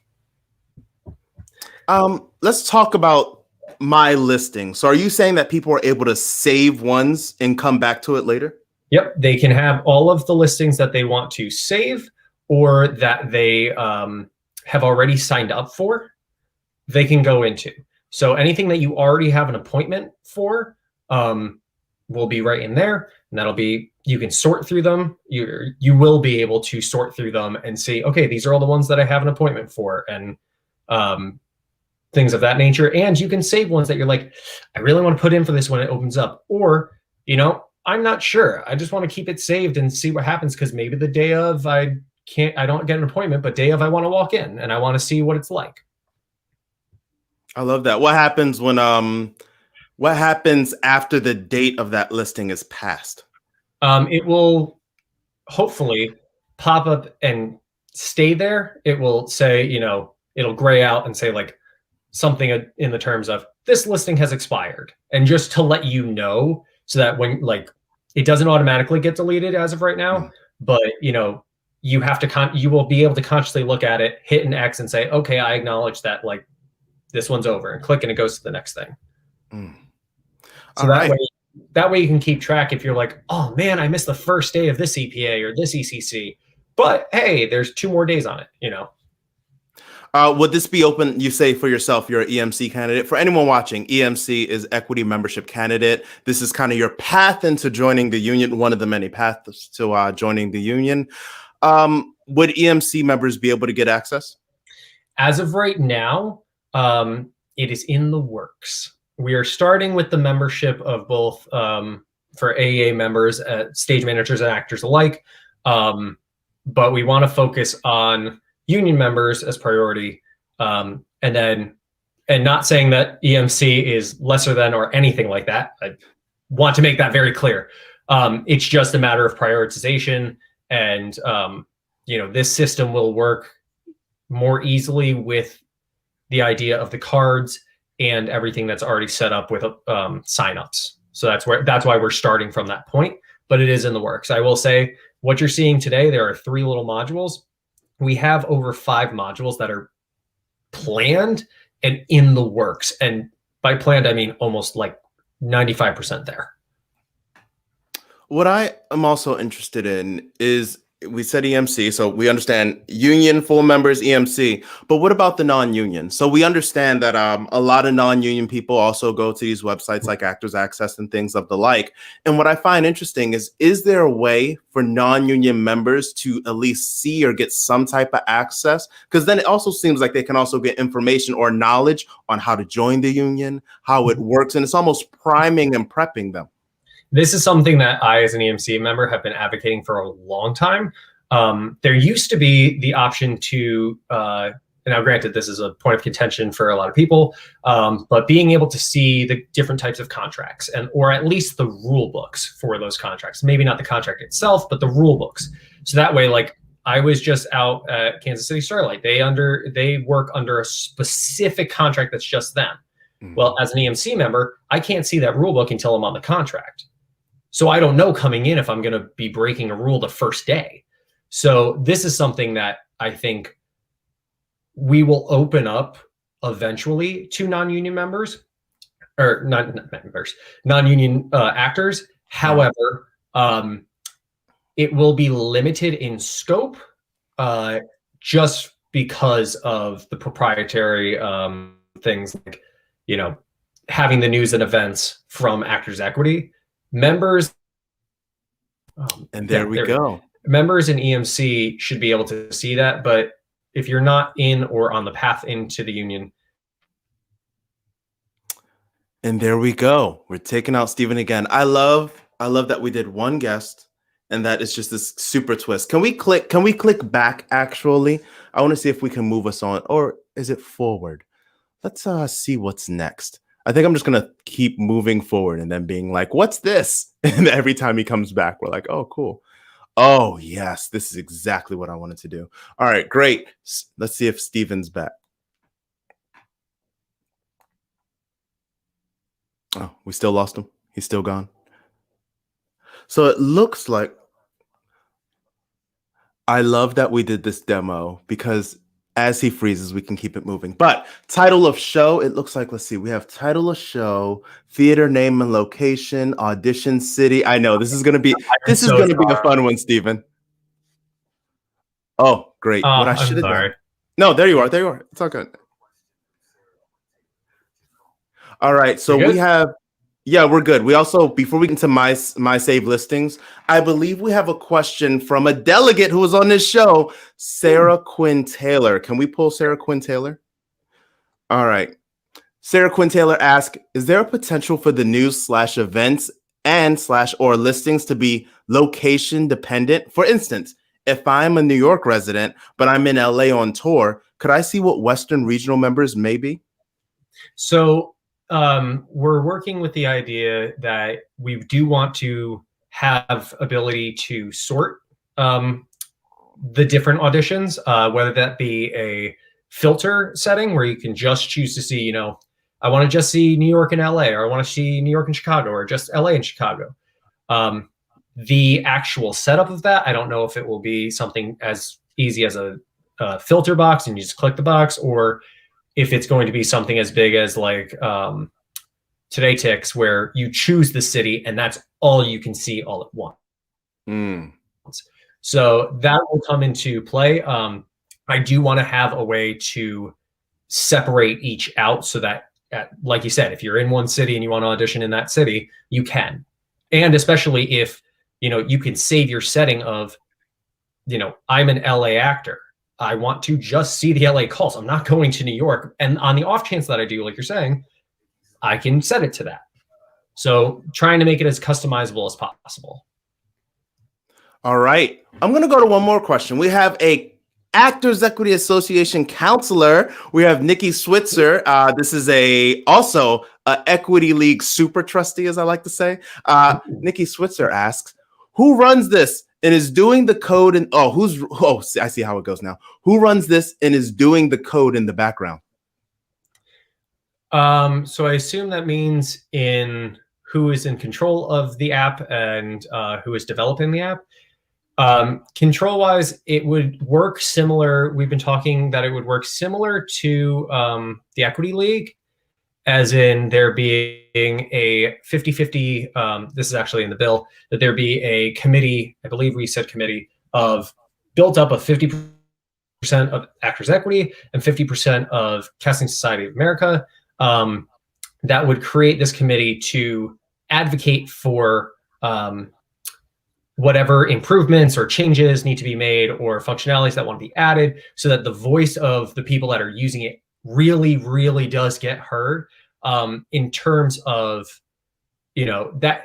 Let's talk about my listing. So are you saying that people are able to save ones and come back to it later? Yep. They can have all of the listings that they want to save, or that they have already signed up for, they can go into. So anything that you already have an appointment for will be right in there. And that'll be, you can sort through them. You will be able to sort through them and see, okay, these are all the ones that I have an appointment for, and things of that nature. And you can save ones that you're like, I really want to put in for this when it opens up. Or, I'm not sure. I just want to keep it saved and see what happens, because maybe the day of I don't get an appointment, but day of I want to walk in and I want to see what it's like. I love that. What happens after the date of that listing is passed? It will hopefully pop up and stay there. It will say, it'll gray out and say like something in the terms of this listing has expired, and just to let you know, so that when it doesn't automatically get deleted as of right now, but you have to you will be able to consciously look at it, hit an X and say, okay, I acknowledge that this one's over, and click, and it goes to the next thing. So that way you can keep track if you're like, oh man, I missed the first day of this EPA or this ECC, but hey, there's 2 more days on it, Would this be open, you say for yourself, you're an EMC candidate? For anyone watching, EMC is Equity Membership Candidate. This is kind of your path into joining the union, one of the many paths to joining the union. Would EMC members be able to get access? As of right now, it is in the works. We are starting with the membership of both for AEA members, stage managers and actors alike. But we want to focus on union members as priority. And not saying that EMC is lesser than or anything like that. I want to make that very clear. It's just a matter of prioritization, and this system will work more easily with the idea of the cards and everything that's already set up with signups. So that's why we're starting from that point, but it is in the works. I will say what you're seeing today, there are 3 little modules. We have over 5 modules that are planned and in the works. And by planned, I mean almost like 95% there. What I am also interested in is, we said EMC, so we understand union full members, EMC, but what about the non-union? So we understand that a lot of non-union people also go to these websites like Actors Access and things of the like. And what I find interesting is there a way for non-union members to at least see or get some type of access? Because then it also seems like they can also get information or knowledge on how to join the union, how it works, and it's almost priming and prepping them. This is something that I, as an EMC member, have been advocating for a long time. There used to be the option to, now granted, this is a point of contention for a lot of people, but being able to see the different types of contracts, and or at least the rule books for those contracts. Maybe not the contract itself, but the rule books. So that way, like, I was just out at Kansas City Starlight. They work under a specific contract that's just them. Mm-hmm. Well, as an EMC member, I can't see that rule book until I'm on the contract. So I don't know coming in if I'm going to be breaking a rule the first day. So this is something that I think we will open up eventually to non-union members, or not members, non-union actors. However, it will be limited in scope just because of the proprietary things like, you know, having the news and events from Actors Equity. Members, and there we go. Members in EMC should be able to see that, but if you're not in or on the path into the union. And there we go. We're taking out Steven again. I love that we did one guest, and that is just this super twist. Can we click back? Actually, I want to see if we can move us on, or is it forward? Let's see what's next. I think I'm just going to keep moving forward and then being like, what's this? And every time he comes back, we're like, oh, cool. Oh, yes, this is exactly what I wanted to do. All right, great. Let's see if Steven's back. Oh, we still lost him. He's still gone. So it looks like, I love that we did this demo because as he freezes, we can keep it moving. But title of show, it looks like, let's see, we have title of show, theater name and location, audition city. I know this is going to be a fun one, Steven. Oh, great. What I should have done. No, there you are. There you are. It's all good. All right. So we have, yeah, we're good. We also, before we get into my save listings, I believe we have a question from a delegate who was on this show, Sarah Quinn Taylor. Can we pull Sarah Quinn Taylor? All right. Sarah Quinn Taylor asked, is there a potential for the news/events and/or listings to be location dependent? For instance, if I'm a New York resident, but I'm in LA on tour, could I see what Western regional members may be? So we're working with the idea that we do want to have ability to sort the different auditions, whether that be a filter setting where you can just choose to see, you know, I want to just see New York and LA, or I want to see New York and Chicago, or just LA and Chicago. The actual setup of that, I don't know if it will be something as easy as a filter box and you just click the box, or if it's going to be something as big as like Today Ticks, where you choose the city and that's all you can see all at once. So that will come into play. I do want to have a way to separate each out so that, like you said, if you're in one city and you want to audition in that city, you can. And especially if, you know, you can save your setting of, you know, I'm an LA actor. I want to just see the LA calls. I'm not going to New York. And on the off chance that I do, like you're saying, I can set it to that. So trying to make it as customizable as possible. All right. I'm going to go to one more question. We have a Actors Equity Association counselor. We have Nikki Switzer. This is also a Equity League super trustee, as I like to say. Nikki Switzer asks, who runs this and is doing the code? And I see how it goes now. Who runs this and is doing the code in the background? So I assume that means in who is in control of the app and who is developing the app. Control-wise, it would work similar. We've been talking that it would work similar to the Equity League. as in there being a 50-50, this is actually in the bill, that there be a committee, I believe we said committee, of built up of 50% of Actors Equity and 50% of Casting Society of America, that would create this committee to advocate for whatever improvements or changes need to be made or functionalities that want to be added, so that the voice of the people that are using it really, really does get heard, in terms of, that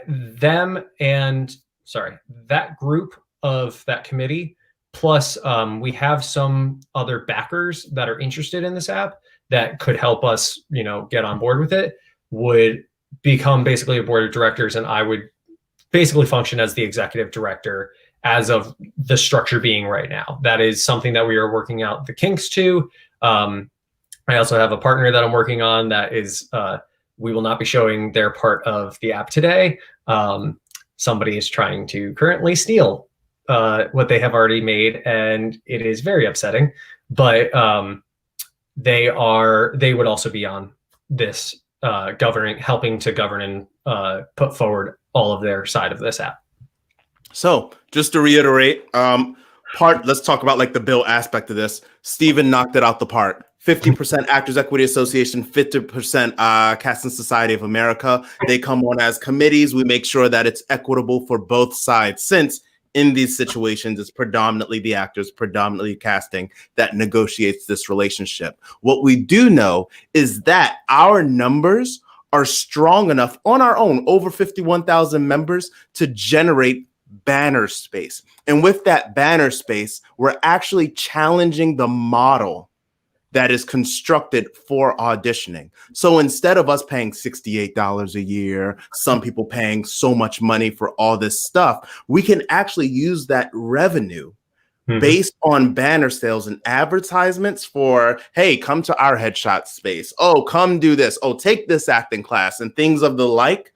group of that committee. Plus, we have some other backers that are interested in this app that could help us, get on board with it, would become basically a board of directors, and I would basically function as the executive director as of the structure being right now. That is something that we are working out the kinks to. I also have a partner that I'm working on that is, we will not be showing their part of the app today. Somebody is trying to currently steal what they have already made, and it is very upsetting. But they would also be on this helping to govern and put forward all of their side of this app. So just to reiterate, let's talk about like the bill aspect of this. Steven knocked it out the park. 50% Actors Equity Association, 50% Casting Society of America. They come on as committees. We make sure that it's equitable for both sides, since in these situations, it's predominantly the actors, predominantly casting, that negotiates this relationship. What we do know is that our numbers are strong enough on our own, over 51,000 members, to generate banner space. And with that banner space, we're actually challenging the model that is constructed for auditioning. So instead of us paying $68 a year, some people paying so much money for all this stuff, we can actually use that revenue based on banner sales and advertisements for, hey, come to our headshot space. Oh, come do this. Oh, take this acting class and things of the like,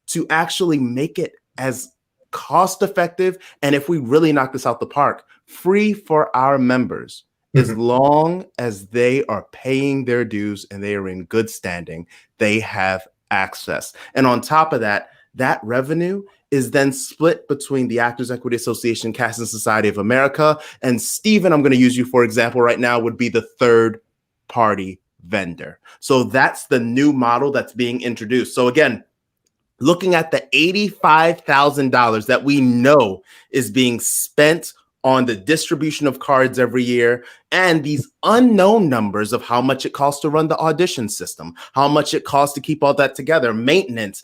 to actually make it as cost effective. And if we really knock this out the park, free for our members. As long as they are paying their dues and they are in good standing, they have access. And on top of that, that revenue is then split between the Actors Equity Association, Casting Society of America, and Steven, I'm going to use you for example right now, would be the third party vendor. So that's the new model that's being introduced. So again, looking at the $85,000 that we know is being spent on the distribution of cards every year, and these unknown numbers of how much it costs to run the audition system, how much it costs to keep all that together, maintenance,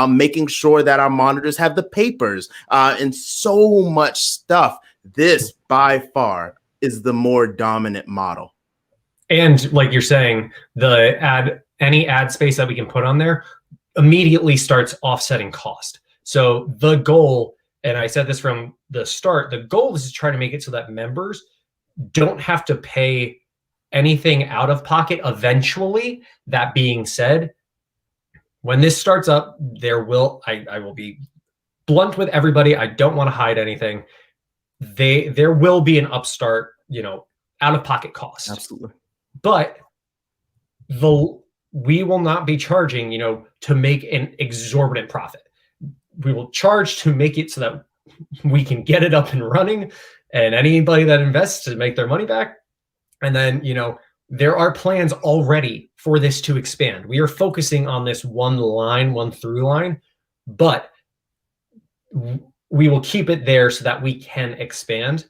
making sure that our monitors have the papers, and so much stuff. This by far is the more dominant model. And like you're saying, any ad space that we can put on there immediately starts offsetting cost. So the goal, and I said this from the start, the goal is to try to make it so that members don't have to pay anything out of pocket eventually. That being said, when this starts up, I will be blunt with everybody. I don't want to hide anything. There will be an upstart, out of pocket cost. Absolutely. But we will not be charging, to make an exorbitant profit. We will charge to make it so that we can get it up and running, and anybody that invests to make their money back. And then, there are plans already for this to expand. We are focusing on this one through line, but we will keep it there so that we can expand,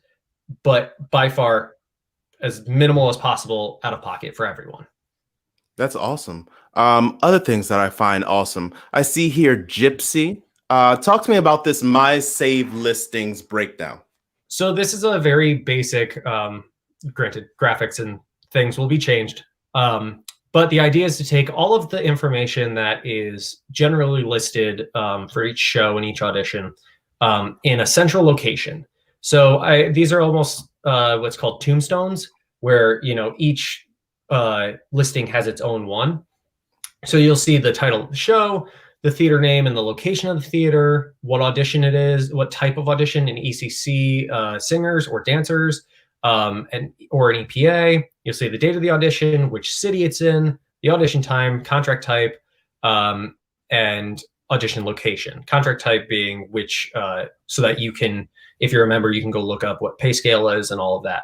but by far as minimal as possible out of pocket for everyone. That's awesome. Other things that I find awesome. I see here Gypsy. Talk to me about this My Save Listings breakdown. So this is a very basic, granted graphics and things will be changed. But the idea is to take all of the information that is generally listed for each show and each audition in a central location. So these are almost what's called tombstones, where each listing has its own one. So you'll see the title of the show, the theater name and the location of the theater, what audition it is, what type of audition, an ECC, singers or dancers, or an EPA. You'll see the date of the audition, which city it's in, the audition time, contract type, and audition location. Contract type being which, so that you can, if you're a member, you can go look up what pay scale is and all of that.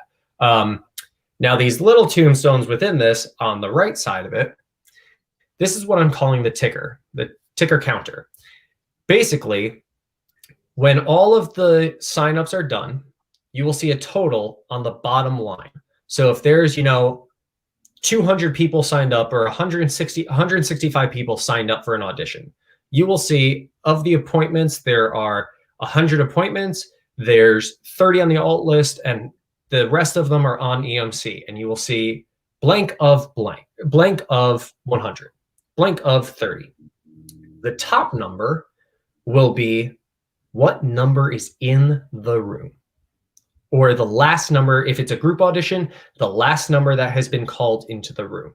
Now, these little tombstones within this, on the right side of it, this is what I'm calling the ticker counter. Basically, when all of the signups are done, you will see a total on the bottom line. So if there's, 200 people signed up or 165 people signed up for an audition, you will see of the appointments, there are 100 appointments, there's 30 on the alt list, and the rest of them are on EMC, and you will see blank of 100, blank of 30. The top number will be what number is in the room, or the last number, if it's a group audition, the last number that has been called into the room.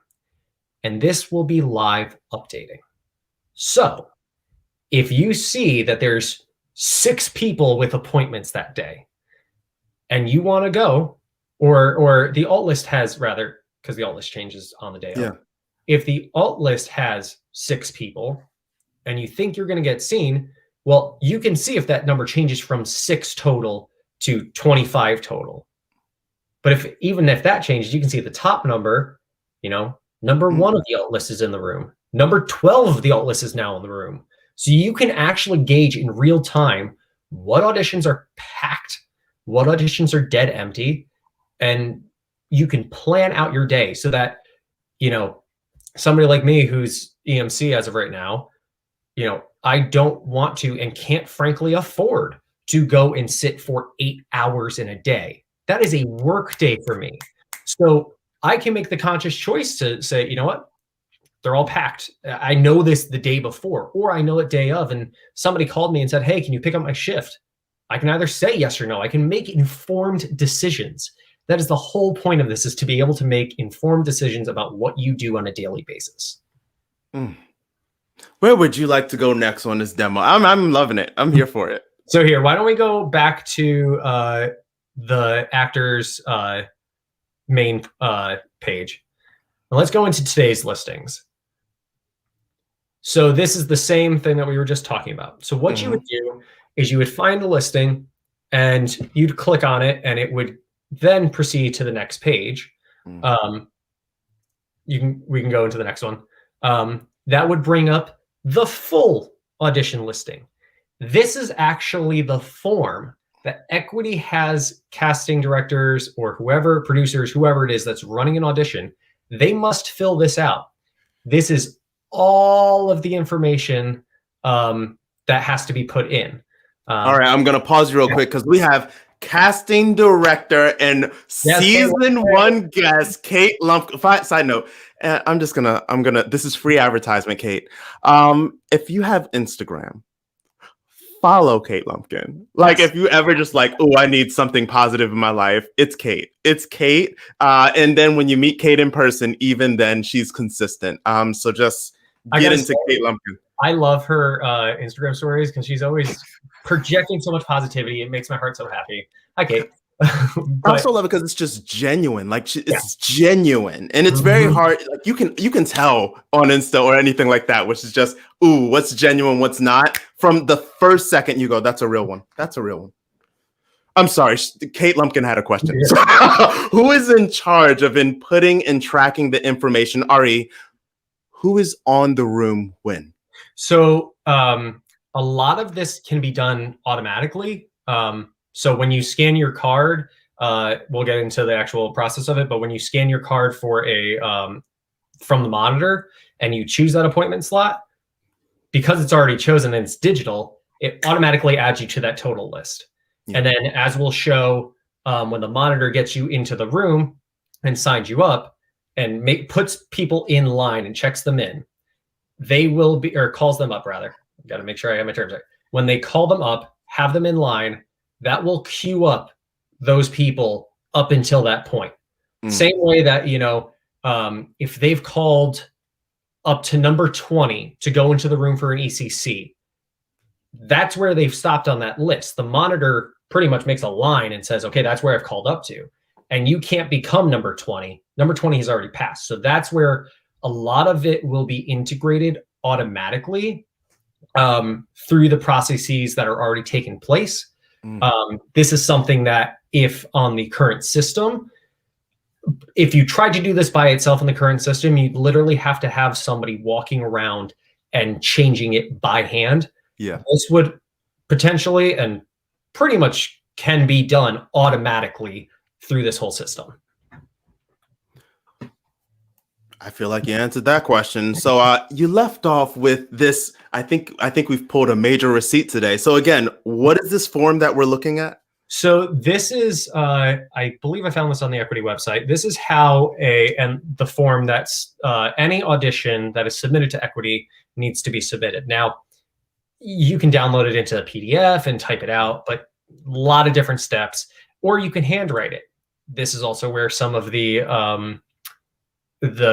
And this will be live updating. So if you see that there's 6 people with appointments that day, and you want to go, or the alt list has, rather, because the alt list changes on the day of. If the alt list has 6 people and you think you're going to get seen, well, you can see if that number changes from 6 total to 25 total. But even if that changes, you can see the top number, number 1 of the alt list is in the room. Number 12 of the alt list is now in the room. So you can actually gauge in real time what auditions are packed, what auditions are dead empty, and you can plan out your day so that, somebody like me who's EMC as of right now, I don't want to and can't frankly afford to go and sit for 8 hours in a day. That is a work day for me. So I can make the conscious choice to say, you know what? They're all packed. I know this the day before, or I know it day of, and somebody called me and said, hey, can you pick up my shift? I can either say yes or no. I can make informed decisions. That is the whole point of this, is to be able to make informed decisions about what you do on a daily basis. Where would you like to go next on this demo? I'm loving it. I'm here for it. So here, why don't we go back to the actor's main page. And let's go into today's listings. So this is the same thing that we were just talking about. So what you would do is you would find the listing and you'd click on it, and it would then proceed to the next page. We can go into the next one. That would bring up the full audition listing. This is actually the form that Equity has casting directors or whoever, producers, whoever it is that's running an audition. They must fill this out. This is all of the information that has to be put in. All right, I'm going to pause real quick because we have casting director and season 1 guest, Kate Lumpkin. Side note, I'm gonna, this is free advertisement, Kate. If you have Instagram, follow Kate Lumpkin. Like, if you ever just like, oh, I need something positive in my life, it's Kate. It's Kate. And then when you meet Kate in person, even then she's consistent. So just get into Kate Lumpkin. I love her Instagram stories because she's always projecting so much positivity. It makes my heart so happy. Hi, Kate. I also love it because it's just genuine. Like, it's genuine, and it's very hard. Like, you can tell on Insta or anything like that, which is just, ooh, what's genuine, what's not. From the first second you go, that's a real one. That's a real one. I'm sorry, Kate Lumpkin had a question. Who is in charge of inputting and tracking the information? Ari, who is on the room when? So a lot of this can be done automatically. So when you scan your card, we'll get into the actual process of it, but when you scan your card for from the monitor and you choose that appointment slot, because it's already chosen and it's digital, it automatically adds you to that total list. And then, as we'll show, when the monitor gets you into the room and signs you up and puts people in line and checks them in, they will be, or calls them up rather. Got to make sure I have my terms right. When they call them up, have them in line, that will queue up those people up until that point. Same way that, if they've called up to number 20 to go into the room for an ECC, that's where they've stopped on that list. The monitor pretty much makes a line and says, okay, that's where I've called up to. And you can't become number 20. Number 20 has already passed. So that's where a lot of it will be integrated automatically through the processes that are already taking place. This is something that if on the current system, if you tried to do this by itself in the current system, you literally have to have somebody walking around and changing it by hand. Yeah. This would potentially and pretty much can be done automatically through this whole system. I feel like you answered that question. So you left off with this. I think we've pulled a major receipt today. So again, what is this form that we're looking at? So this is, I believe I found this on the Equity website. This is how and the form that's any audition that is submitted to Equity needs to be submitted. Now, you can download it into a PDF and type it out, but a lot of different steps, or you can handwrite it. This is also where some of the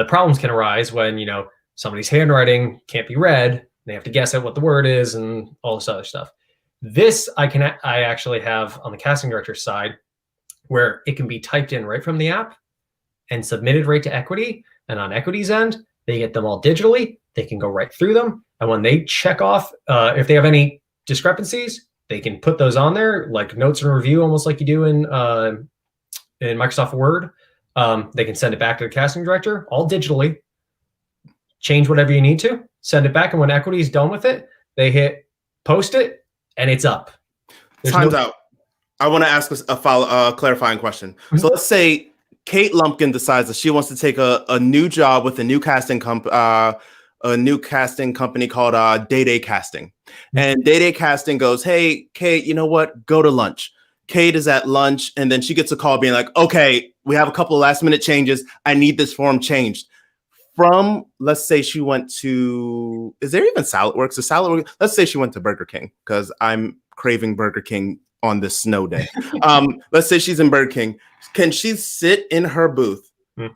problems can arise when, you know, somebody's handwriting can't be read. They have to guess at what the word is and all this other stuff. This I actually have on the casting director's side where it can be typed in right from the app and submitted right to Equity. And on Equity's end, they get them all digitally. They can go right through them. And when they check off, if they have any discrepancies, they can put those on there, like notes and review, almost like you do in Microsoft Word. They can send it back to the casting director, all digitally, change whatever you need to, send it back. And when Equity is done with it, they hit post it, and it's up. Time's out. I want to ask a clarifying question. Mm-hmm. So let's say Kate Lumpkin decides that she wants to take a new job with a new casting company called Day Day Casting. Mm-hmm. And Day Day Casting goes, "Hey, Kate, you know what? Go to lunch." Kate is at lunch, and then she gets a call being like, "Okay, we have a couple of last minute changes. I need this form changed." From, let's say she went to, is there even SaladWorks? Let's say she went to Burger King, because I'm craving Burger King on this snow day. Let's say she's in Burger King. Can she sit in her booth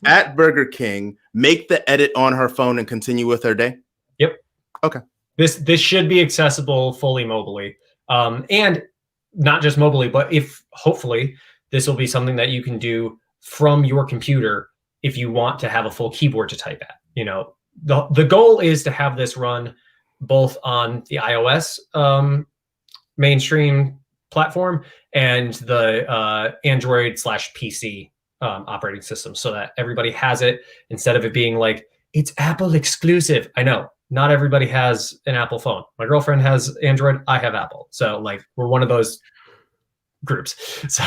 at Burger King, make the edit on her phone, and continue with her day? Yep. Okay. This should be accessible fully mobily. And not just mobily, but hopefully this will be something that you can do from your computer if you want to have a full keyboard to type at. You know, the goal is to have this run both on the iOS mainstream platform and the Android/PC operating system, so that everybody has it, instead of it being like, it's Apple exclusive. I know not everybody has an Apple phone. My girlfriend has Android. I have Apple. So like, we're one of those groups. So.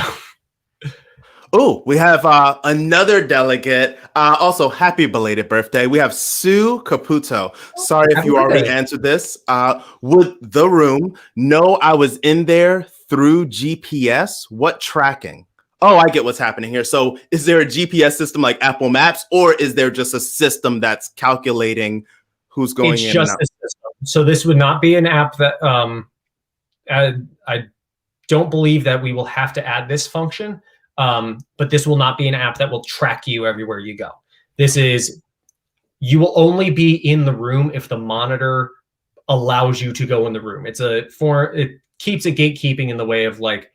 Oh, we have another delegate. Also, happy belated birthday. We have Sue Caputo. Sorry if you already answered this. Would the room know I was in there through GPS? What tracking? Oh, I get what's happening here. So is there a GPS system like Apple Maps, or is there just a system that's calculating who's going in and out? A system. So this would not be an app that I don't believe that we will have to add this function. But this will not be an app that will track you everywhere you go. You will only be in the room if the monitor allows you to go in the room. It keeps a gatekeeping in the way of, like,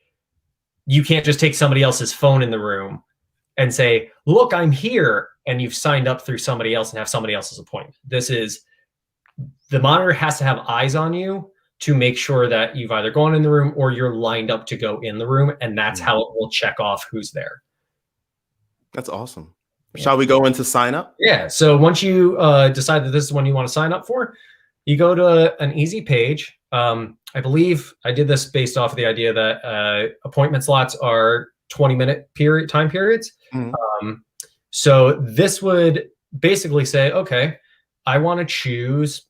you can't just take somebody else's phone in the room and say, "Look, I'm here," and you've signed up through somebody else and have somebody else's appointment. The monitor has to have eyes on you to make sure that you've either gone in the room or you're lined up to go in the room, and that's how it will check off who's there. That's awesome. Yeah. Shall we go into sign up? Yeah. So once you decide that this is one you want to sign up for, you go to an easy page. I believe I did this based off of the idea that appointment slots are 20-minute time periods. Mm-hmm. So this would basically say, okay, I want to choose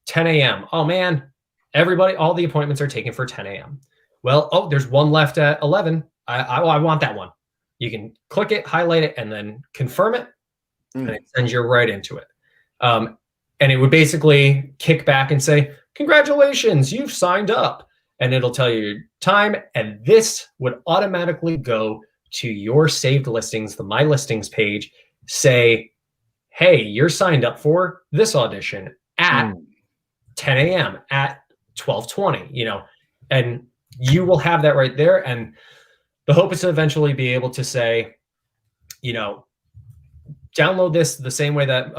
10 a.m. Oh man, all the appointments are taken for 10 a.m. Well, there's one left at 11. I want that one. You can click it, highlight it, and then confirm it, and it sends you right into it. And it would basically kick back and say, "Congratulations, you've signed up." And it'll tell you your time, and this would automatically go to your saved listings, the My Listings page, say, "Hey, you're signed up for this audition at 10 a.m., at 12:20, and you will have that right there." And the hope is to eventually be able to say, download this the same way that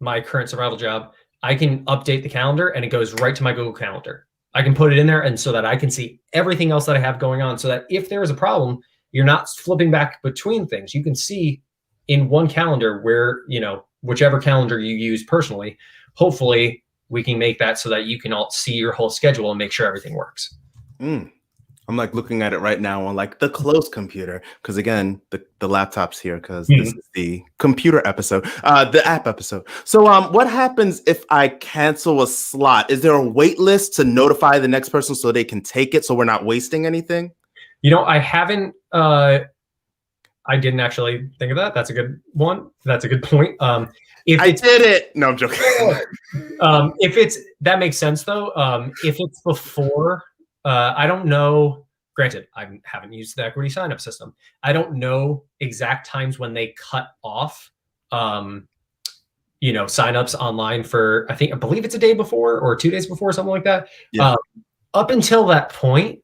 my current survival job, I can update the calendar and it goes right to my Google Calendar. I can put it in there, and so that I can see everything else that I have going on, so that if there is a problem, you're not flipping back between things. You can see in one calendar where, whichever calendar you use personally, hopefully we can make that so that you can all see your whole schedule and make sure everything works. I'm like looking at it right now on like the closed computer, because again, the laptop's here because this is the computer episode, the app episode. So what happens if I cancel a slot? Is there a wait list to notify the next person so they can take it, so we're not wasting anything? I haven't, I didn't actually think of that. That's a good one. That's a good point. If I did it. No, I'm joking. That makes sense though. If it's before, I don't know. Granted, I haven't used the equity sign-up system. I don't know exact times when they cut off, sign-ups online for, I believe it's a day before or 2 days before, something like that. Yeah. Up until that point,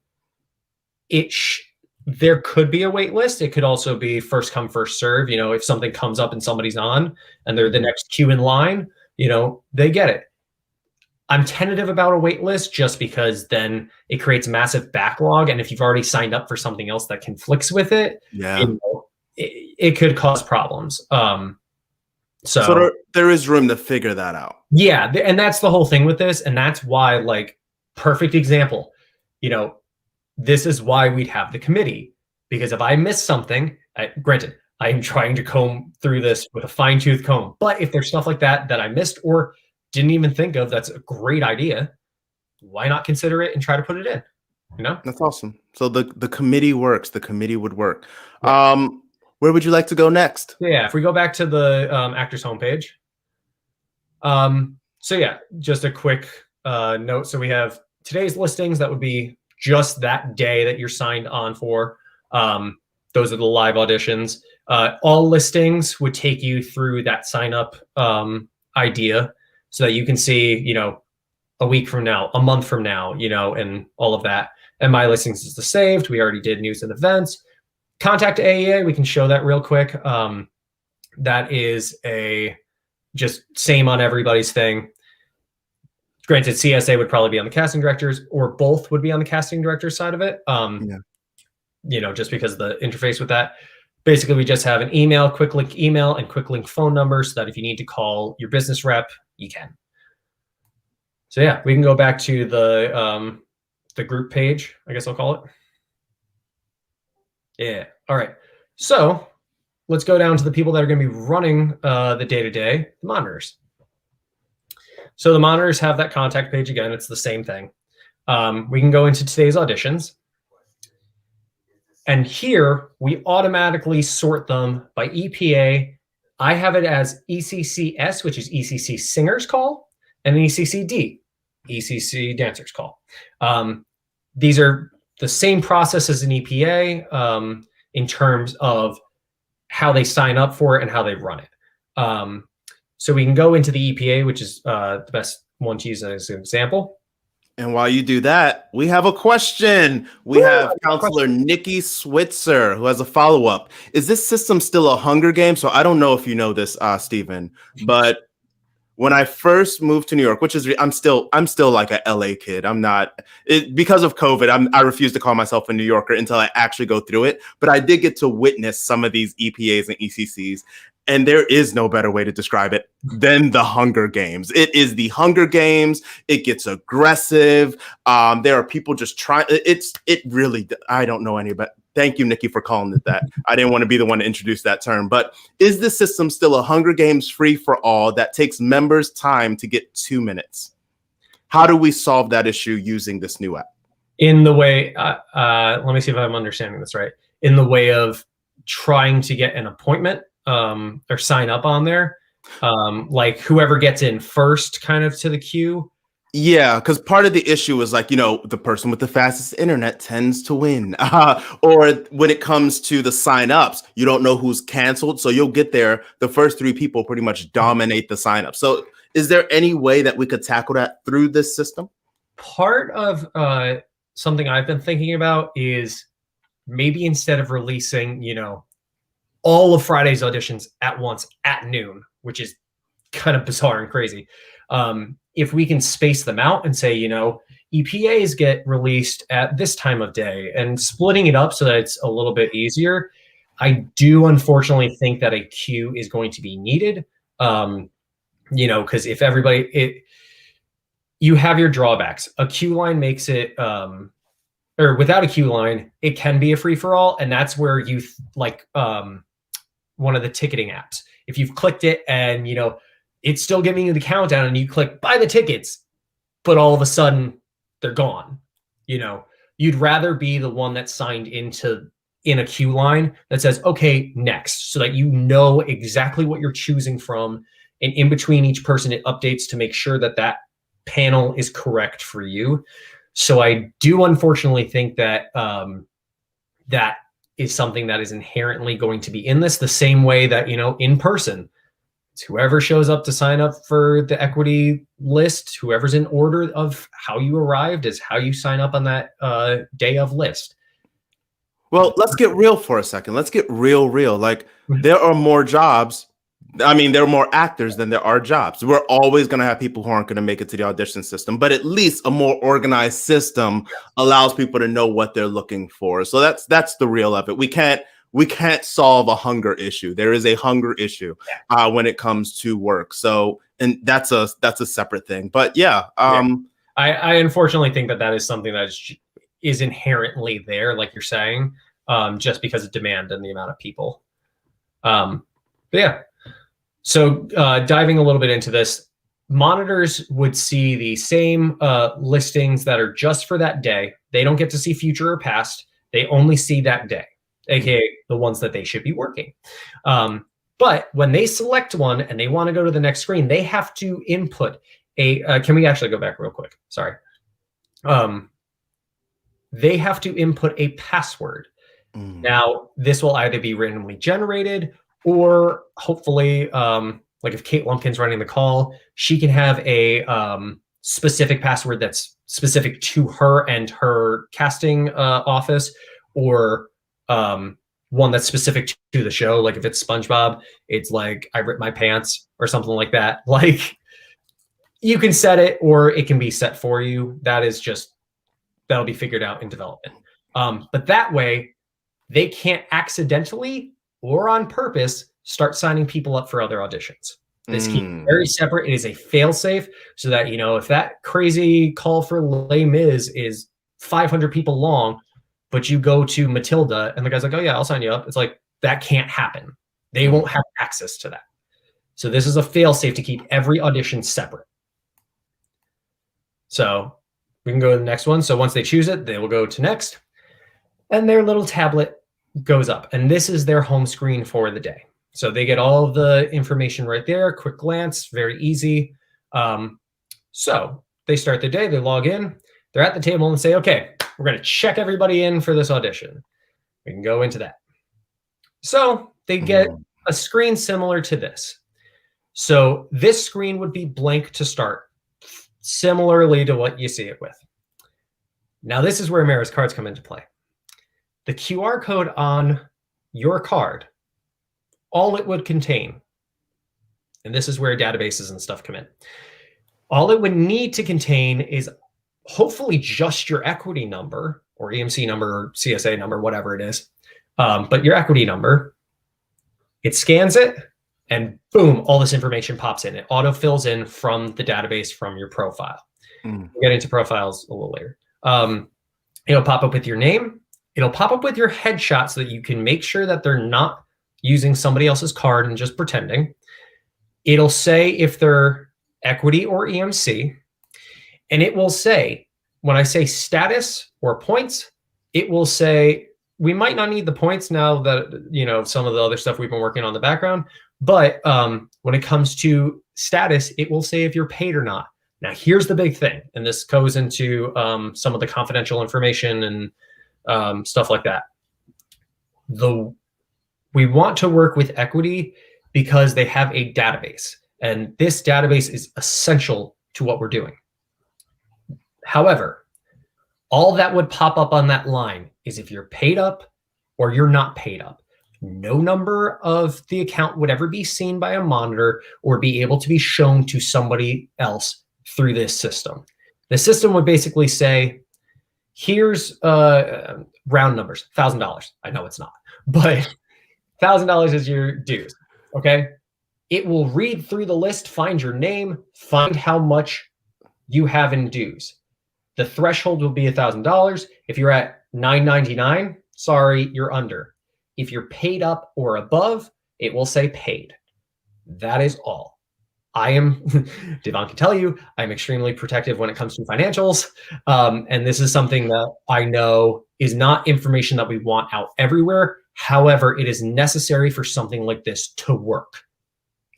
there could be a wait list. It could also be first come, first serve. If something comes up and somebody's on and they're the next queue in line, they get it. I'm tentative about a wait list just because then it creates a massive backlog. And if you've already signed up for something else that conflicts with it, it could cause problems. So there is room to figure that out. Yeah. And that's the whole thing with this. And that's why, like, perfect example, this is why we'd have the committee, because if I miss something, granted, I'm trying to comb through this with a fine-tooth comb, but if there's stuff like that I missed or didn't even think of, that's a great idea. Why not consider it and try to put it in? That's awesome. So the committee works. The committee would work. Yeah. Where would you like to go next? Yeah, if we go back to the actors homepage. So yeah, just a quick note. So we have today's listings. That would be just that day that you're signed on for. Those are the live auditions. All listings would take you through that sign up idea, so that you can see, a week from now, a month from now, and all of that. And my listings is the saved. We already did news and events. Contact AEA, we can show that real quick. That is just same on everybody's thing. Granted, CSA would probably be on the casting directors, or both would be on the casting director's side of it. Just because of the interface with that. Basically, we just have an email, quick link email, and quick link phone number, so that if you need to call your business rep, you can. So yeah, we can go back to the group page, I guess I'll call it. Yeah. All right. So let's go down to the people that are going to be running the day-to-day, the monitors. So the monitors have that contact page again. It's the same thing. We can go into today's auditions. And here we automatically sort them by EPA. I have it as ECCS, which is ECC Singers Call, and ECCD, ECC Dancers Call. These are the same process as an EPA in terms of how they sign up for it and how they run it. So we can go into the EPA, which is the best one to use as an example. And while you do that, we have a question. We have Counselor Nikki Switzer, who has a follow-up. Is this system still a Hunger Game? So I don't know if you know this, Stephen, but when I first moved to New York, which is I'm still like a LA kid. I'm not because of COVID. I refuse to call myself a New Yorker until I actually go through it. But I did get to witness some of these EPAs and ECCs. And there is no better way to describe it than the Hunger Games. It is the Hunger Games. It gets aggressive. There are people just trying. It really, I don't know any about. Thank you, Nikki, for calling it that. I didn't want to be the one to introduce that term. But is this system still a Hunger Games free for all that takes members time to get 2 minutes? How do we solve that issue using this new app? In the way, let me see if I'm understanding this right. In the way of trying to get an appointment or sign up on there, like whoever gets in first kind of to the queue. Yeah, because part of the issue is like, the person with the fastest internet tends to win. Or when it comes to the signups, you don't know who's canceled. So you'll get there. The first 3 people pretty much dominate the signup. So is there any way that we could tackle that through this system? Part of something I've been thinking about is maybe instead of releasing, all of Friday's auditions at once at noon, which is kind of bizarre and crazy. If we can space them out and say, EPAs get released at this time of day, and splitting it up so that it's a little bit easier, I do unfortunately think that a queue is going to be needed. Because if you have your drawbacks. A queue line makes it, or without a queue line, it can be a free for all, and that's where you one of the ticketing apps. If you've clicked it and it's still giving you the countdown, and you click buy the tickets, but all of a sudden they're gone. You'd rather be the one that's signed in a queue line that says, okay, next, so that you know exactly what you're choosing from. And in between each person, it updates to make sure that that panel is correct for you. So I do unfortunately think that that is something that is inherently going to be in this, the same way that, in person, it's whoever shows up to sign up for the equity list, whoever's in order of how you arrived is how you sign up on that day of list. Well, let's get real for a second. Let's get real. Like, there are more jobs. I mean, there are more actors than there are jobs. We're always going to have people who aren't going to make it to the audition system, but at least a more organized system allows people to know what they're looking for. So that's the real of it. We can't solve a hunger issue. There is a hunger issue when it comes to work. So, and that's a separate thing. But I unfortunately think that is something that is inherently there, like you're saying, just because of demand and the amount of people. But yeah. So diving a little bit into this, monitors would see the same listings that are just for that day. They don't get to see future or past. They only see that day, aka the ones that they should be working. But when they select one and they want to go to the next screen, they have to input can we actually go back real quick? Sorry. They have to input a password. Now, this will either be randomly generated, or hopefully, like if Kate Lumpkin's running the call, she can have a specific password that's specific to her and her casting office, or one that's specific to the show. Like if it's SpongeBob, it's like I ripped my pants or something like that. Like, you can set it, or it can be set for you. That'll be figured out in development. But that way, they can't accidentally or on purpose start signing people up for other auditions. This keeps it very separate. It is a fail-safe, so that, if that crazy call for Les Mis is 500 people long, but you go to Matilda and the guy's like, oh yeah, I'll sign you up. It's like, that can't happen. They won't have access to that. So this is a fail-safe to keep every audition separate. So we can go to the next one. So once they choose it, they will go to next, and their little tablet goes up, and this is their home screen for the day. So they get all of the information right there, quick glance, very easy. So they start the day, they log in, they're at the table and say, okay, we're going to check everybody in for this audition. We can go into that. So they get a screen similar to this. So this screen would be blank to start, similarly to what you see it with. Now this is where Mara's cards come into play. The QR code on your card, all it would contain, and this is where databases and stuff come in, all it would need to contain is hopefully just your equity number or EMC number or CSA number, whatever it is, but your equity number. It scans it, and boom, all this information pops in. It auto-fills in from the database from your profile. We'll get into profiles a little later. It'll pop up with your name. It'll pop up with your headshot so that you can make sure that they're not using somebody else's card and just pretending. It'll say if they're equity or EMC. And it will say, when I say status or points, it will say, we might not need the points now that, some of the other stuff we've been working on in the background. But when it comes to status, it will say if you're paid or not. Now, here's the big thing. And this goes into some of the confidential information and stuff like that. We want to work with equity because they have a database, and this database is essential to what we're doing. However, all that would pop up on that line is if you're paid up or you're not paid up. no number of the account would ever be seen by a monitor or be able to be shown to somebody else through this system. The system would basically say, here's round numbers, $1,000. I know it's not, but $1,000 is your dues, okay? It will read through the list, find your name, find how much you have in dues. The threshold will be $1,000. If you're at $9.99, sorry, you're under. If you're paid up or above, it will say paid. That is all. I am, Davon can tell you, I'm extremely protective when it comes to financials. And this is something that I know is not information that we want out everywhere. However, it is necessary for something like this to work.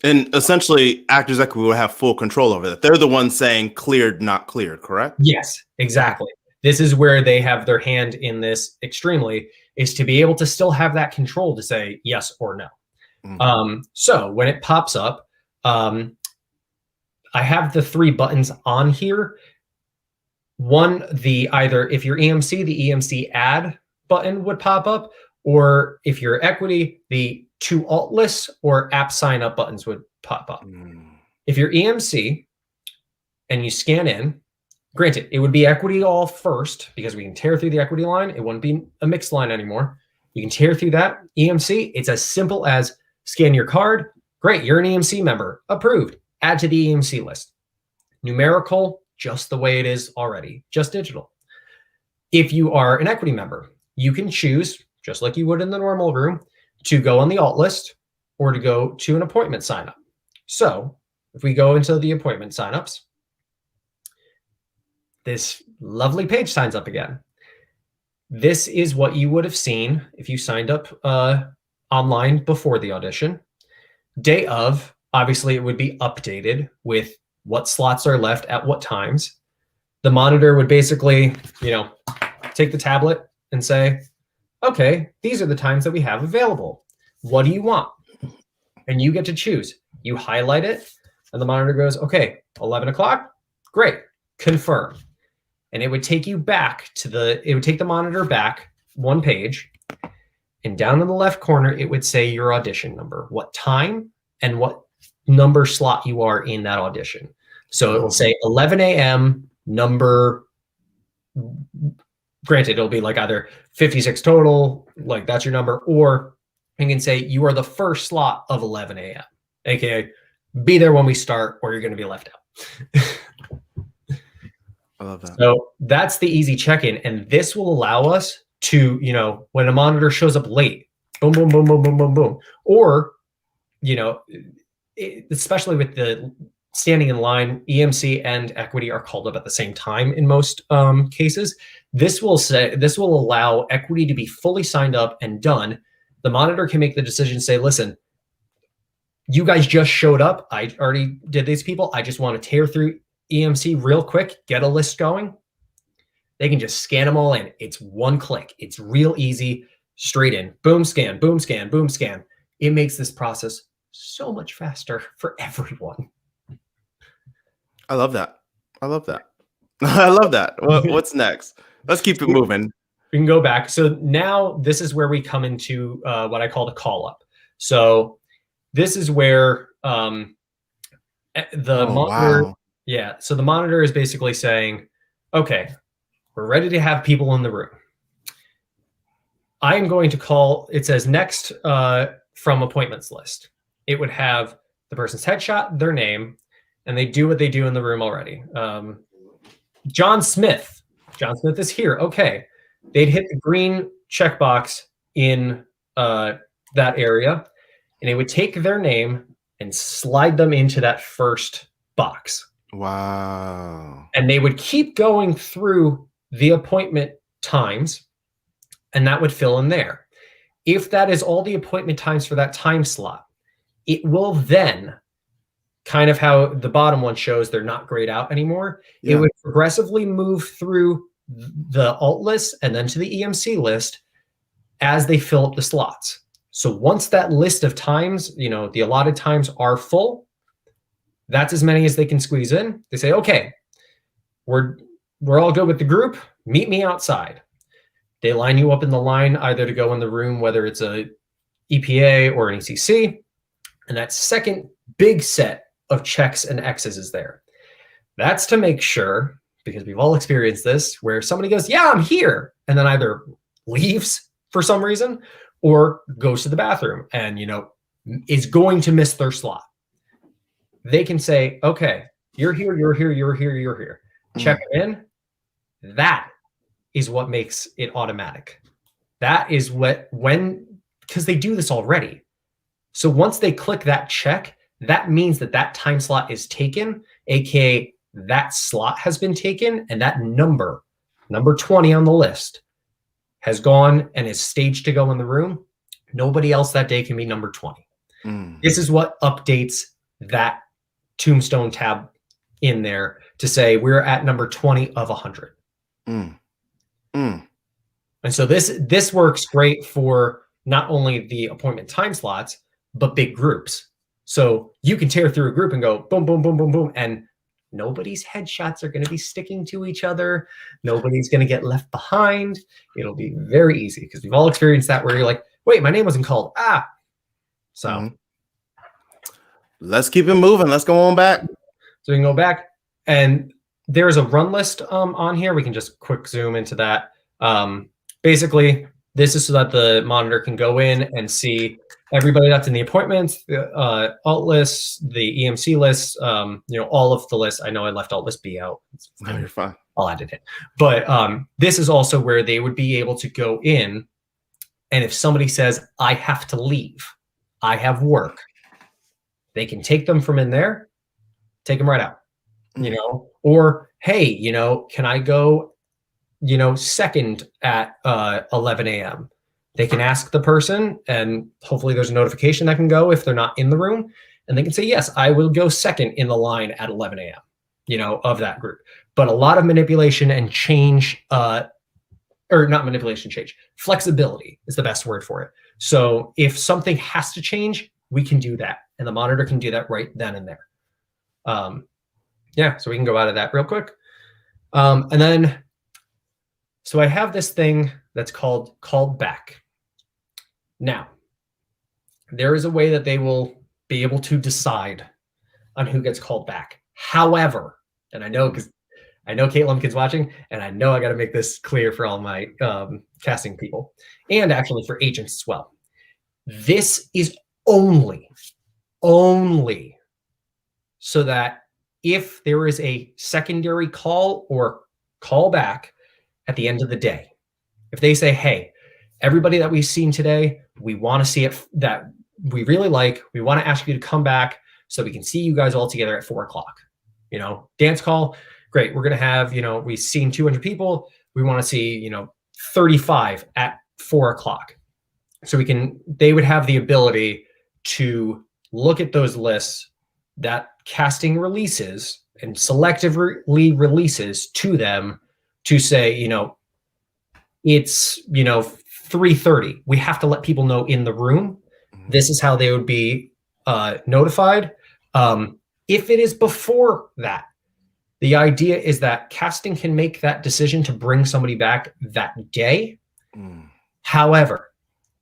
And essentially, Actors Equity will have full control over that. They're the ones saying cleared, not cleared, correct? Yes, exactly. This is where they have their hand in this extremely, is to be able to still have that control to say yes or no. Mm-hmm. So when it pops up, I have the 3 buttons on here. One, either if you're EMC, the EMC add button would pop up, or if you're equity, the 2 alt lists or app sign up buttons would pop up. If you're EMC and you scan in, granted, it would be equity all first because we can tear through the equity line. It wouldn't be a mixed line anymore. You can tear through that. EMC, it's as simple as scan your card. Great, you're an EMC member. Approved. Add to the EMC list. Numerical, just the way it is already, just digital. If you are an equity member, you can choose, just like you would in the normal room, to go on the alt list or to go to an appointment sign up. So if we go into the appointment signups, this lovely page signs up again. This is what you would have seen if you signed up online before the audition. Day of, obviously it would be updated with what slots are left at what times. The monitor would basically, take the tablet and say, okay, these are the times that we have available. What do you want? And you get to choose. You highlight it and the monitor goes, okay, 11 o'clock, great, confirm. And it would take you back to it would take the monitor back 1 page, and down in the left corner, it would say your audition number, what time and what number slot you are in that audition. So it will say 11 a.m. number, granted, it'll be like either 56 total, like that's your number, or you can say you are the first slot of 11 a.m. AKA be there when we start or you're going to be left out. I love that. So that's the easy check-in. And this will allow us to, when a monitor shows up late, boom, boom, boom, boom, boom, boom, boom. Or, especially with the standing in line, EMC and equity are called up at the same time in most cases. This will allow equity to be fully signed up and done. The monitor can make the decision, say, listen, you guys just showed up. I already did these people. I just want to tear through EMC real quick, get a list going. They can just scan them all in. It's 1 click. It's real easy, straight in. Boom, scan, boom, scan, boom, scan. It makes this process so much faster for everyone. I love that. I love that. I love that. What's next? Let's keep it moving. We can go back. So now this is where we come into what I call the call up. So this is where the monitor... Wow. Yeah, so the monitor is basically saying, okay, we're ready to have people in the room. I am going to call, it says next from appointments list. It would have the person's headshot, their name, and they do what they do in the room already. John Smith. John Smith is here. Okay. They'd hit the green checkbox in that area, and it would take their name and slide them into that first box. Wow. And they would keep going through the appointment times, and that would fill in there. If that is all the appointment times for that time slot, it will then, kind of how the bottom one shows they're not grayed out anymore, It would progressively move through the alt list and then to the EMC list as they fill up the slots. So once that list of times, the allotted times are full, that's as many as they can squeeze in. They say, okay, we're all good with the group. Meet me outside. They line you up in the line either to go in the room, whether it's a EPA or an ECC. And that second big set of checks and X's is there. That's to make sure, because we've all experienced this, where somebody goes, yeah, I'm here, and then either leaves for some reason or goes to the bathroom and, is going to miss their slot. They can say, okay, you're here, you're here, you're here, you're here. Check it in. That is what makes it automatic. That is because they do this already. So once they click that check, that means that time slot is taken, aka that slot has been taken, and that number 20 on the list, has gone and is staged to go in the room. Nobody else that day can be number 20. This is what updates that tombstone tab in there to say we're at number 20 of 100. And so this works great for not only the appointment time slots, but big groups. So you can tear through a group and go boom, boom, boom, boom, boom, and nobody's headshots are going to be sticking to each other. Nobody's going to get left behind. It'll be very easy because we've all experienced that where you're like, wait, my name wasn't called. So let's keep it moving. Let's go on back. So we can go back, and there's a run list on here. We can just quick zoom into that. Basically, this is so that the monitor can go in and see everybody that's in the appointments, the alt lists, the EMC lists, all of the lists. I know I left alt list B out. No, you're fine. I'll add it in. But this is also where they would be able to go in, and if somebody says, I have to leave, I have work, they can take them from in there, take them right out, or, hey, can I go, second at 11 a.m.? They can ask the person, and hopefully there's a notification that can go if they're not in the room, and they can say, yes, I will go second in the line at 11 a.m., of that group. But a lot of manipulation and change, or not manipulation, change. Flexibility is the best word for it. So if something has to change, we can do that, and the monitor can do that right then and there. So we can go out of that real quick. And then, so I have this thing that's called called back. Now, there is a way that they will be able to decide on who gets called back. However, and I know because I know Kate Lumpkin's watching, and I know I got to make this clear for all my casting people, and actually for agents as well. This is only so that if there is a secondary call or call back at the end of the day, if they say, hey, everybody that we've seen today, we want to see it that we really like, we want to ask you to come back so we can see you guys all together at 4:00. Dance call, great. We're going to have, we've seen 200 people. We want to see, 35 at 4:00. So they would have the ability to look at those lists that casting releases and selectively releases to them to say, it's, 3:30. We have to let people know in the room. This is how they would be notified. If it is before that, the idea is that casting can make that decision to bring somebody back that day. However,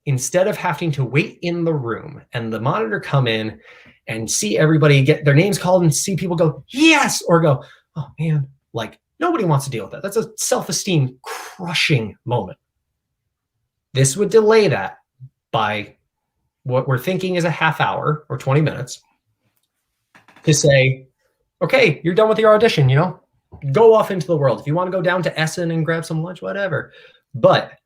instead of having to wait in the room and the monitor come in and see everybody get their names called and see people go, yes, or go, oh man, like nobody wants to deal with that. That's a self-esteem crushing moment. This would delay that by what we're thinking is a half hour or 20 minutes to say, okay, you're done with your audition, go off into the world. If you want to go down to Essen and grab some lunch, whatever. But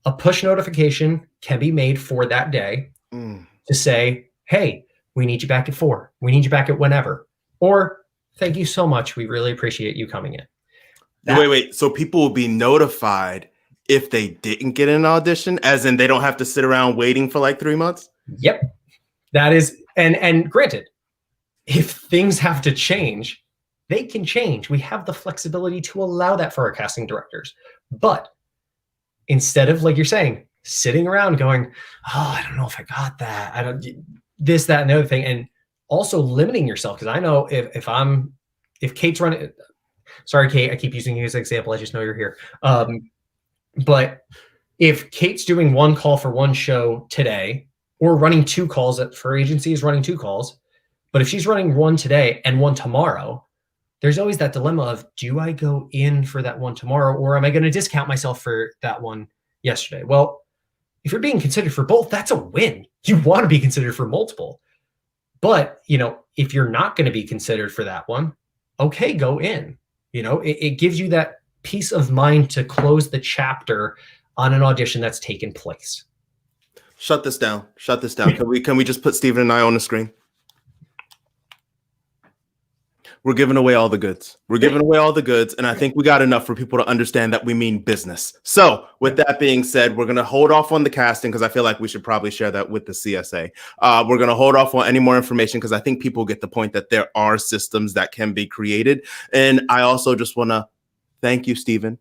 a push notification can be made for that day to say, hey, we need you back at 4. We need you back at whenever. Or thank you so much. We really appreciate you coming in. Wait. So people will be notified if they didn't get an audition, as in they don't have to sit around waiting for like 3 months? Yep. That is, and granted, if things have to change, they can change. We have the flexibility to allow that for our casting directors. But instead of, like you're saying, sitting around going, oh, I don't know if I got that. I don't this, that, and the other thing. And also limiting yourself. Because I know if Kate's running, sorry, Kate, I keep using you as an example. I just know you're here. But if Kate's doing one call for one show today, or running 2 calls for agencies, running 2 calls. But if she's running one today and one tomorrow, there's always that dilemma of, do I go in for that one tomorrow, or am I going to discount myself for that one yesterday? Well, if you're being considered for both, that's a win. You want to be considered for multiple. But, if you're not going to be considered for that one, okay, go in. It gives you that peace of mind to close the chapter on an audition that's taken place. Shut this down. Can we just put Steven and I on the screen? We're giving away all the goods. And I think we got enough for people to understand that we mean business. So with that being said, we're going to hold off on the casting because I feel like we should probably share that with the CSA. We're going to hold off on any more information because I think people get the point that there are systems that can be created. And I also just want to thank you, Steven,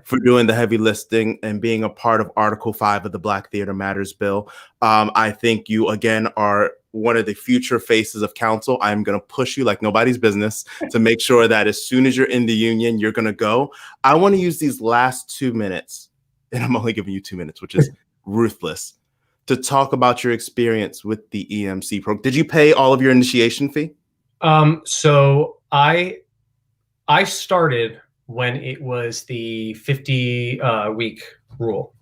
for doing the heavy lifting and being a part of Article 5 of the Black Theater Matters bill. I think you, again, are one of the future faces of council. I'm going to push you like nobody's business to make sure that as soon as you're in the union, you're going to go. I want to use these last 2 minutes, and I'm only giving you 2 minutes, which is ruthless, to talk about your experience with the EMC program. Did you pay all of your initiation fee? So I started when it was the 50-week rule.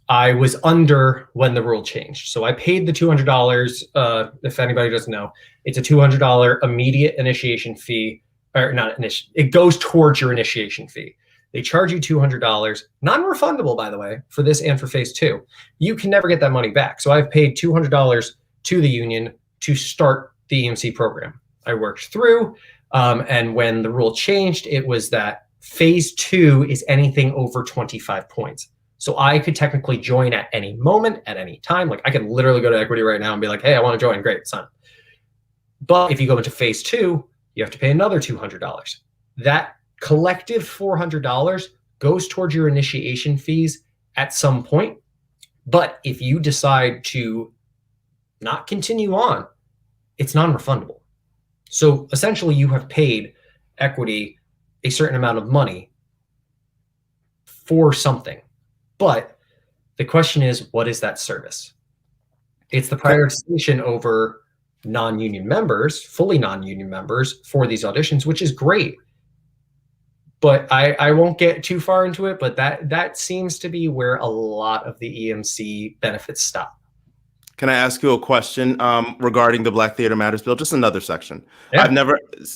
I was under when the rule changed. So I paid the $200. If anybody doesn't know, it's a $200 immediate initiation fee, or not it goes towards your initiation fee. They charge you $200, non-refundable, by the way, for this and for phase 2. You can never get that money back. So I've paid $200 to the union to start the EMC program. I worked through, and when the rule changed, it was that phase 2 is anything over 25 points. So I could technically join at any moment, at any time. Like I could literally go to Equity right now and be like, hey, I want to join. Great, sign up. But if you go into phase 2, you have to pay another $200. That collective $400 goes towards your initiation fees at some point. But if you decide to not continue on, it's non-refundable. So essentially you have paid Equity a certain amount of money for something. But the question is, what is that service? It's the prioritization over non-union members, fully non-union members for these auditions, which is great. But I won't get too far into it, but that seems to be where a lot of the EMC benefits stop. Can I ask you a question regarding the Black Theater Matters bill? Just another section. Yeah.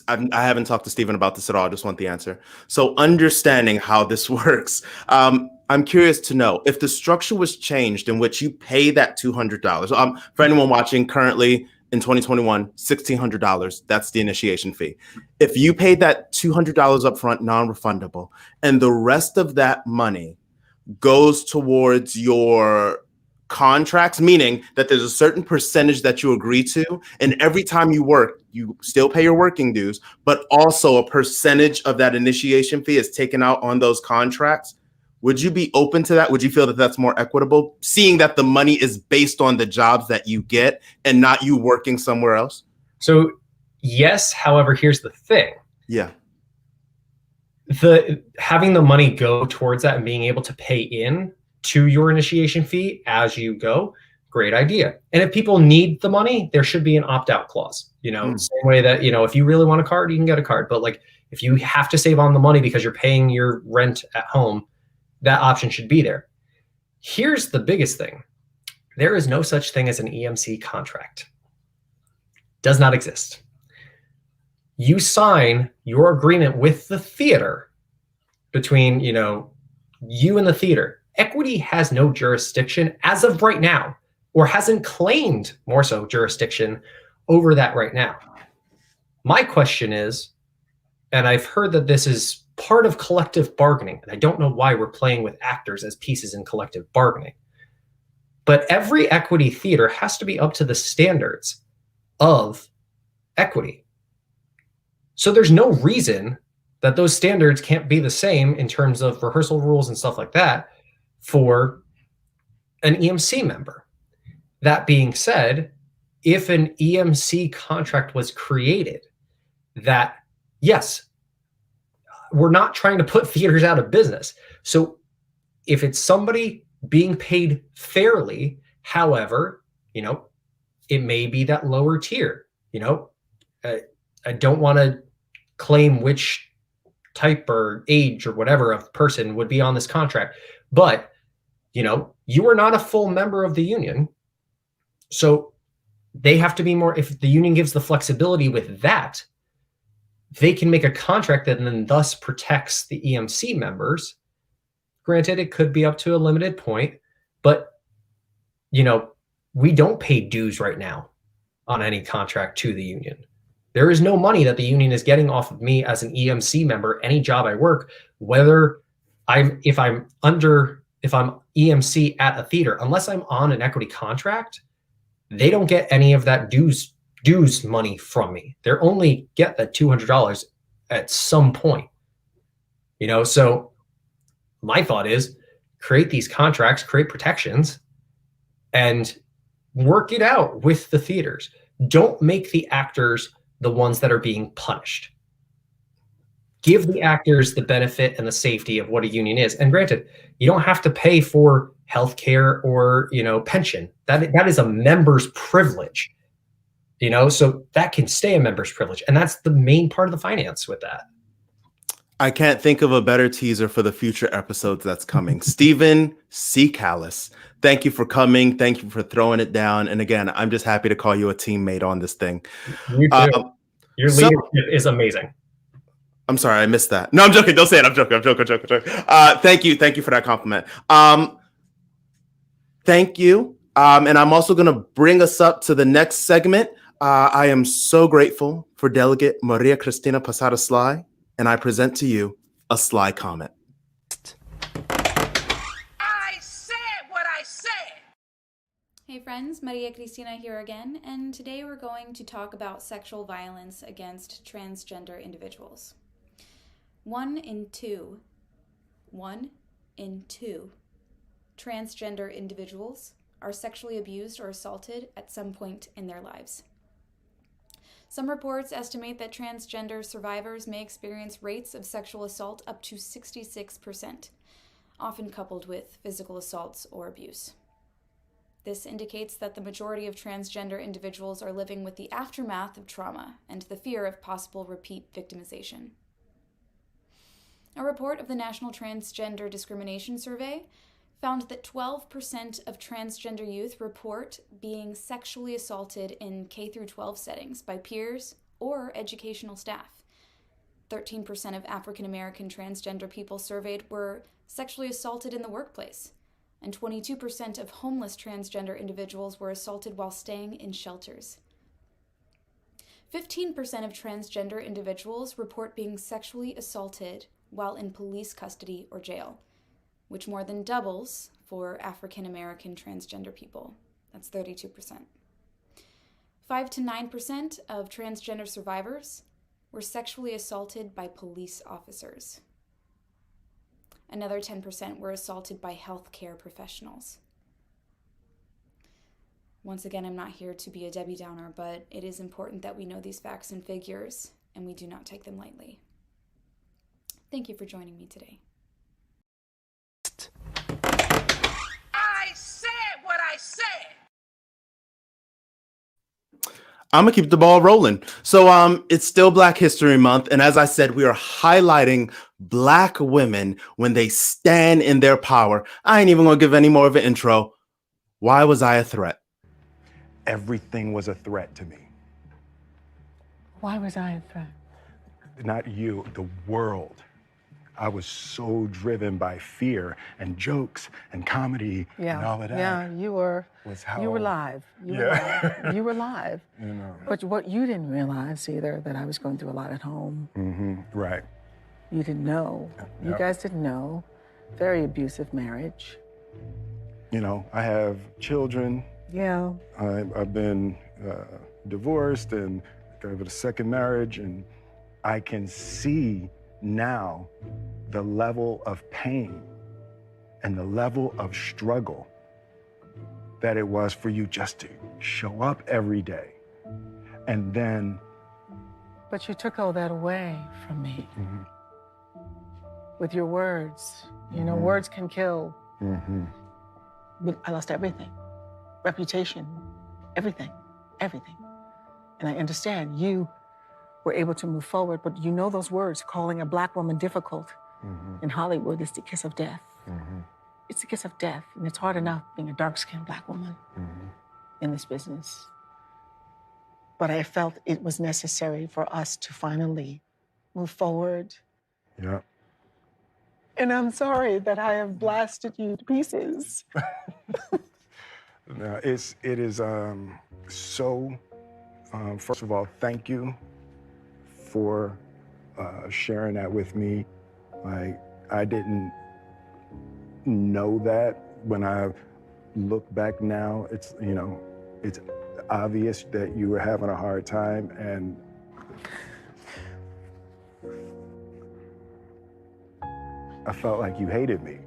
I haven't talked to Steven about this at all. I just want the answer. So understanding how this works, I'm curious to know if the structure was changed in which you pay that $200. For anyone watching currently in 2021, $1,600. That's the initiation fee. If you paid that $200 up front, non-refundable, and the rest of that money goes towards your contracts, meaning that there's a certain percentage that you agree to, and every time you work, you still pay your working dues, but also a percentage of that initiation fee is taken out on those contracts. Would you be open to that? Would you feel that that's more equitable, seeing that the money is based on the jobs that you get and not you working somewhere else? So yes, however, here's the thing. Yeah. Having the money go towards that and being able to pay in to your initiation fee as you go, great idea. And if people need the money, there should be an opt-out clause, same way that, if you really want a card, you can get a card. But like, if you have to save on the money because you're paying your rent at home, that option should be there. Here's the biggest thing. There is no such thing as an EMC contract. Does not exist. You sign your agreement with the theater between, you and the theater. Equity has no jurisdiction as of right now, or hasn't claimed more so jurisdiction over that right now. My question is, and I've heard that this is part of collective bargaining, and I don't know why we're playing with actors as pieces in collective bargaining, but every Equity theater has to be up to the standards of Equity. So there's no reason that those standards can't be the same in terms of rehearsal rules and stuff like that for an EMC member. That being said, if an EMC contract was created, that yes, we're not trying to put theaters out of business. So if it's somebody being paid fairly However, it may be that lower tier. I don't want to claim which type or age or whatever of person would be on this contract, but you are not a full member of the union, so they have to be more. If the union gives the flexibility with that, they can make a contract that then thus protects the EMC members. Granted, it could be up to a limited point, but we don't pay dues right now on any contract to the union. There is no money that the union is getting off of me as an EMC member, any job I work, whether if I'm EMC at a theater, unless I'm on an equity contract, they don't get any of that dues money from me. They only get that $200 at some point. So my thought is create these contracts, create protections, and work it out with the theaters. Don't make the actors the ones that are being punished. Give the actors the benefit and the safety of what a union is. And granted, you don't have to pay for healthcare or, pension. That is a member's privilege, so that can stay a member's privilege. And that's the main part of the finance with that. I can't think of a better teaser for the future episodes that's coming. Stephen C. Callis, thank you for coming. Thank you for throwing it down. And again, I'm just happy to call you a teammate on this thing. You too. Your leadership is amazing. I'm sorry, I missed that. No, I'm joking. Don't say it. I'm joking. Thank you for that compliment. Thank you. And I'm also going to bring us up to the next segment. I am so grateful for Delegate Maria Cristina Posada Sly, and I present to you a Sly comment. I said what I said. Hey friends, Maria Cristina here again, and today we're going to talk about sexual violence against transgender individuals. 1 in 2 transgender individuals are sexually abused or assaulted at some point in their lives. Some reports estimate that transgender survivors may experience rates of sexual assault up to 66%, often coupled with physical assaults or abuse. This indicates that the majority of transgender individuals are living with the aftermath of trauma and the fear of possible repeat victimization. A report of the National Transgender Discrimination Survey found that 12% of transgender youth report being sexually assaulted in K-12 settings by peers or educational staff. 13% of African American transgender people surveyed were sexually assaulted in the workplace, and 22% of homeless transgender individuals were assaulted while staying in shelters. 15% of transgender individuals report being sexually assaulted while in police custody or jail, which more than doubles for African American transgender people. That's 32%. 5 to 9% of transgender survivors were sexually assaulted by police officers. Another 10% were assaulted by healthcare professionals. Once again, I'm not here to be a Debbie Downer, but it is important that we know these facts and figures, and we do not take them lightly. Thank you for joining me today. I said what I said. I'm gonna keep the ball rolling. So it's still Black History Month, and as I said, we are highlighting Black women when they stand in their power. I ain't even gonna give any more of an intro. Why was I a threat? Everything was a threat to me. Why was I a threat? Not you, the world. I was so driven by fear and jokes and comedy and all of that. Yeah, you were live. You were live. But what you didn't realize either, that I was going through a lot at home. Right. You didn't know. You guys didn't know. Very abusive marriage. I have children. Yeah. I've been divorced and got a second marriage, and I can see now the level of pain and the level of struggle that it was for you just to show up every day. And then... But you took all that away from me. With your words. Words can kill. But I lost everything. reputation, everything. And I understand you were able to move forward, but you know those words, calling a Black woman difficult in Hollywood is the kiss of death. It's the kiss of death, and it's hard enough being a dark-skinned Black woman in this business. But I felt it was necessary for us to finally move forward. Yeah. And I'm sorry that I have blasted you to pieces. No, it is so. First of all, thank you for sharing that with me. Like, I didn't know that. When I look back now, it's, you know, it's obvious that you were having a hard time, and I felt like you hated me.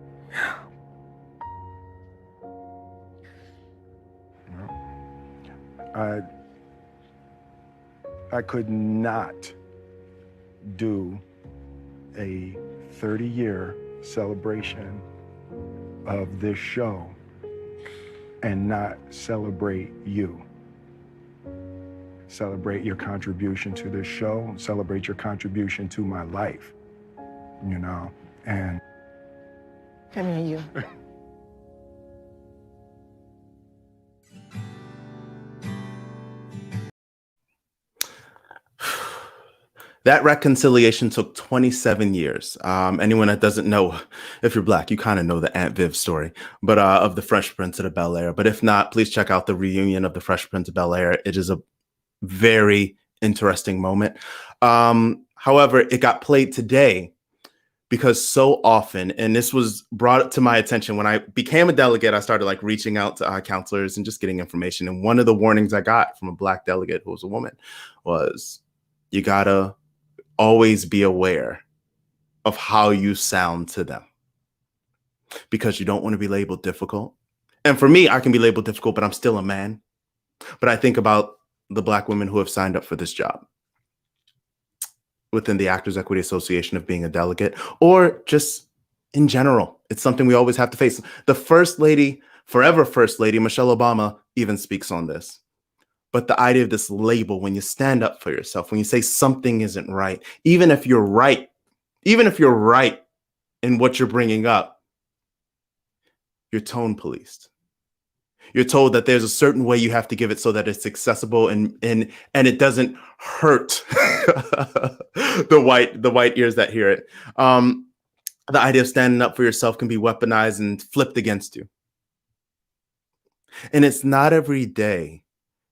I could not do a 30-year celebration of this show and not celebrate you. Celebrate your contribution to this show, celebrate your contribution to my life, you know, and... Come here, you. That reconciliation took 27 years. Anyone that doesn't know, if you're Black, you kind of know the Aunt Viv story, but of the Fresh Prince of Bel-Air. But if not, please check out the reunion of the Fresh Prince of Bel-Air. It is a very interesting moment. However, it got played today because so often, and this was brought to my attention when I became a delegate, I started like reaching out to counselors and just getting information. And one of the warnings I got from a Black delegate who was a woman was, you gotta always be aware of how you sound to them, because you don't want to be labeled difficult. And for me, I can be labeled difficult, but I'm still a man. But I think about the Black women who have signed up for this job within the Actors Equity Association of being a delegate, or just in general. It's something we always have to face. The First Lady, forever First Lady, Michelle Obama, even speaks on this. But the idea of this label, when you stand up for yourself, when you say something isn't right, even if you're right in what you're bringing up, you're tone policed. You're told that there's a certain way you have to give it so that it's accessible and it doesn't hurt the white ears that hear it. The idea of standing up for yourself can be weaponized and flipped against you. And it's not every day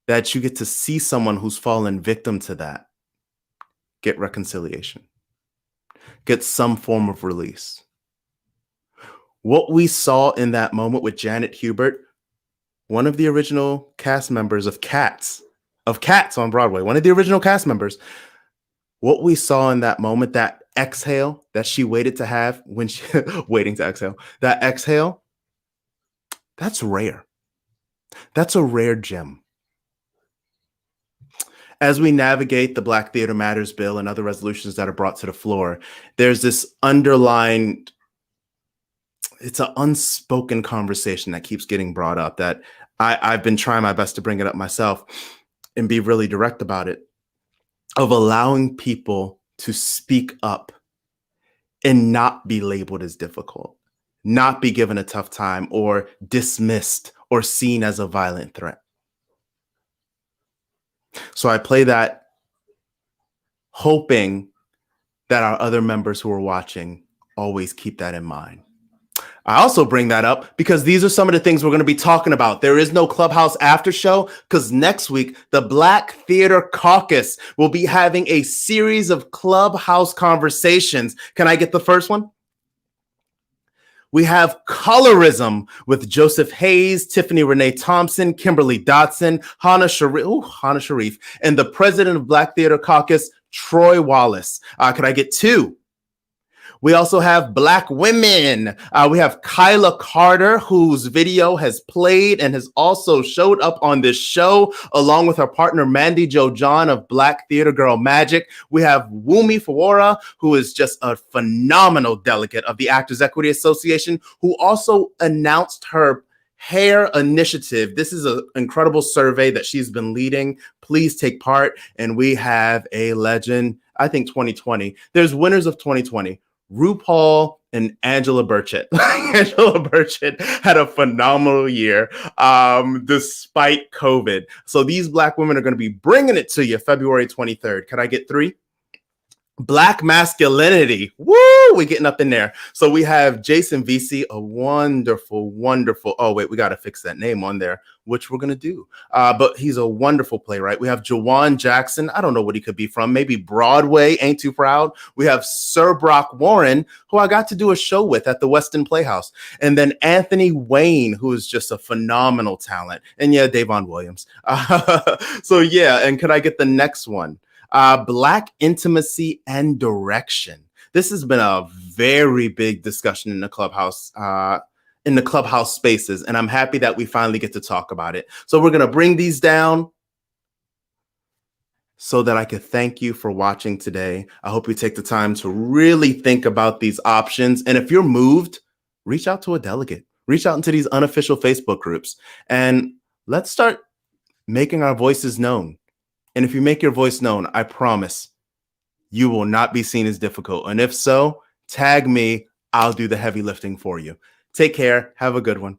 that you get to see someone who's fallen victim to that get reconciliation, get some form of release. What we saw in that moment with Janet Hubert, one of the original cast members of Cats on Broadway, one of the original cast members, what we saw in that moment, that exhale that she waited to have when she waiting to exhale, that exhale, that's rare. That's a rare gem. As we navigate the Black Theater Matters bill and other resolutions that are brought to the floor, there's this underlying, it's an unspoken conversation that keeps getting brought up that I've been trying my best to bring it up myself and be really direct about it, of allowing people to speak up and not be labeled as difficult, not be given a tough time or dismissed or seen as a violent threat. So I play that hoping that our other members who are watching always keep that in mind. I also bring that up because these are some of the things we're going to be talking about. There is no Clubhouse after show because next week, the Black Theater Caucus will be having a series of Clubhouse conversations. Can I get the first one? We have Colorism with Joseph Hayes, Tiffany Renee Thompson, Kimberly Dotson, Hannah Sharif, and the president of Black Theater Caucus, Troy Wallace. Could I get two? We also have Black women. We have Kyla Carter, whose video has played and has also showed up on this show, along with her partner, Mandy Jo John of Black Theater Girl Magic. We have Wumi Fawora, who is just a phenomenal delegate of the Actors Equity Association, who also announced her Hair Initiative. This is an incredible survey that she's been leading. Please take part. And we have a legend, I think 2020. There's winners of 2020. RuPaul and Angela Burchett. Angela Burchett had a phenomenal year despite COVID. So these Black women are going to be bringing it to you February 23rd. Can I get 3? Black masculinity. Woo! We're getting up in there. So we have Jason Vesey, a wonderful, wonderful. Oh, wait, we got to fix that name on there, which we're going to do. But he's a wonderful playwright. We have Jawan Jackson. I don't know what he could be from. Maybe Broadway. Ain't too proud. We have Sir Brock Warren, who I got to do a show with at the Weston Playhouse. And then Anthony Wayne, who is just a phenomenal talent. And yeah, Davon Williams. So yeah, and could I get the next one? Black intimacy and direction. This has been a very big discussion in the clubhouse spaces, and I'm happy that we finally get to talk about it. So we're going to bring these down so that I could thank you for watching today. I hope you take the time to really think about these options. And if you're moved, reach out to a delegate. Reach out into these unofficial Facebook groups, and let's start making our voices known. And if you make your voice known, I promise you will not be seen as difficult. And if so, tag me. I'll do the heavy lifting for you. Take care. Have a good one.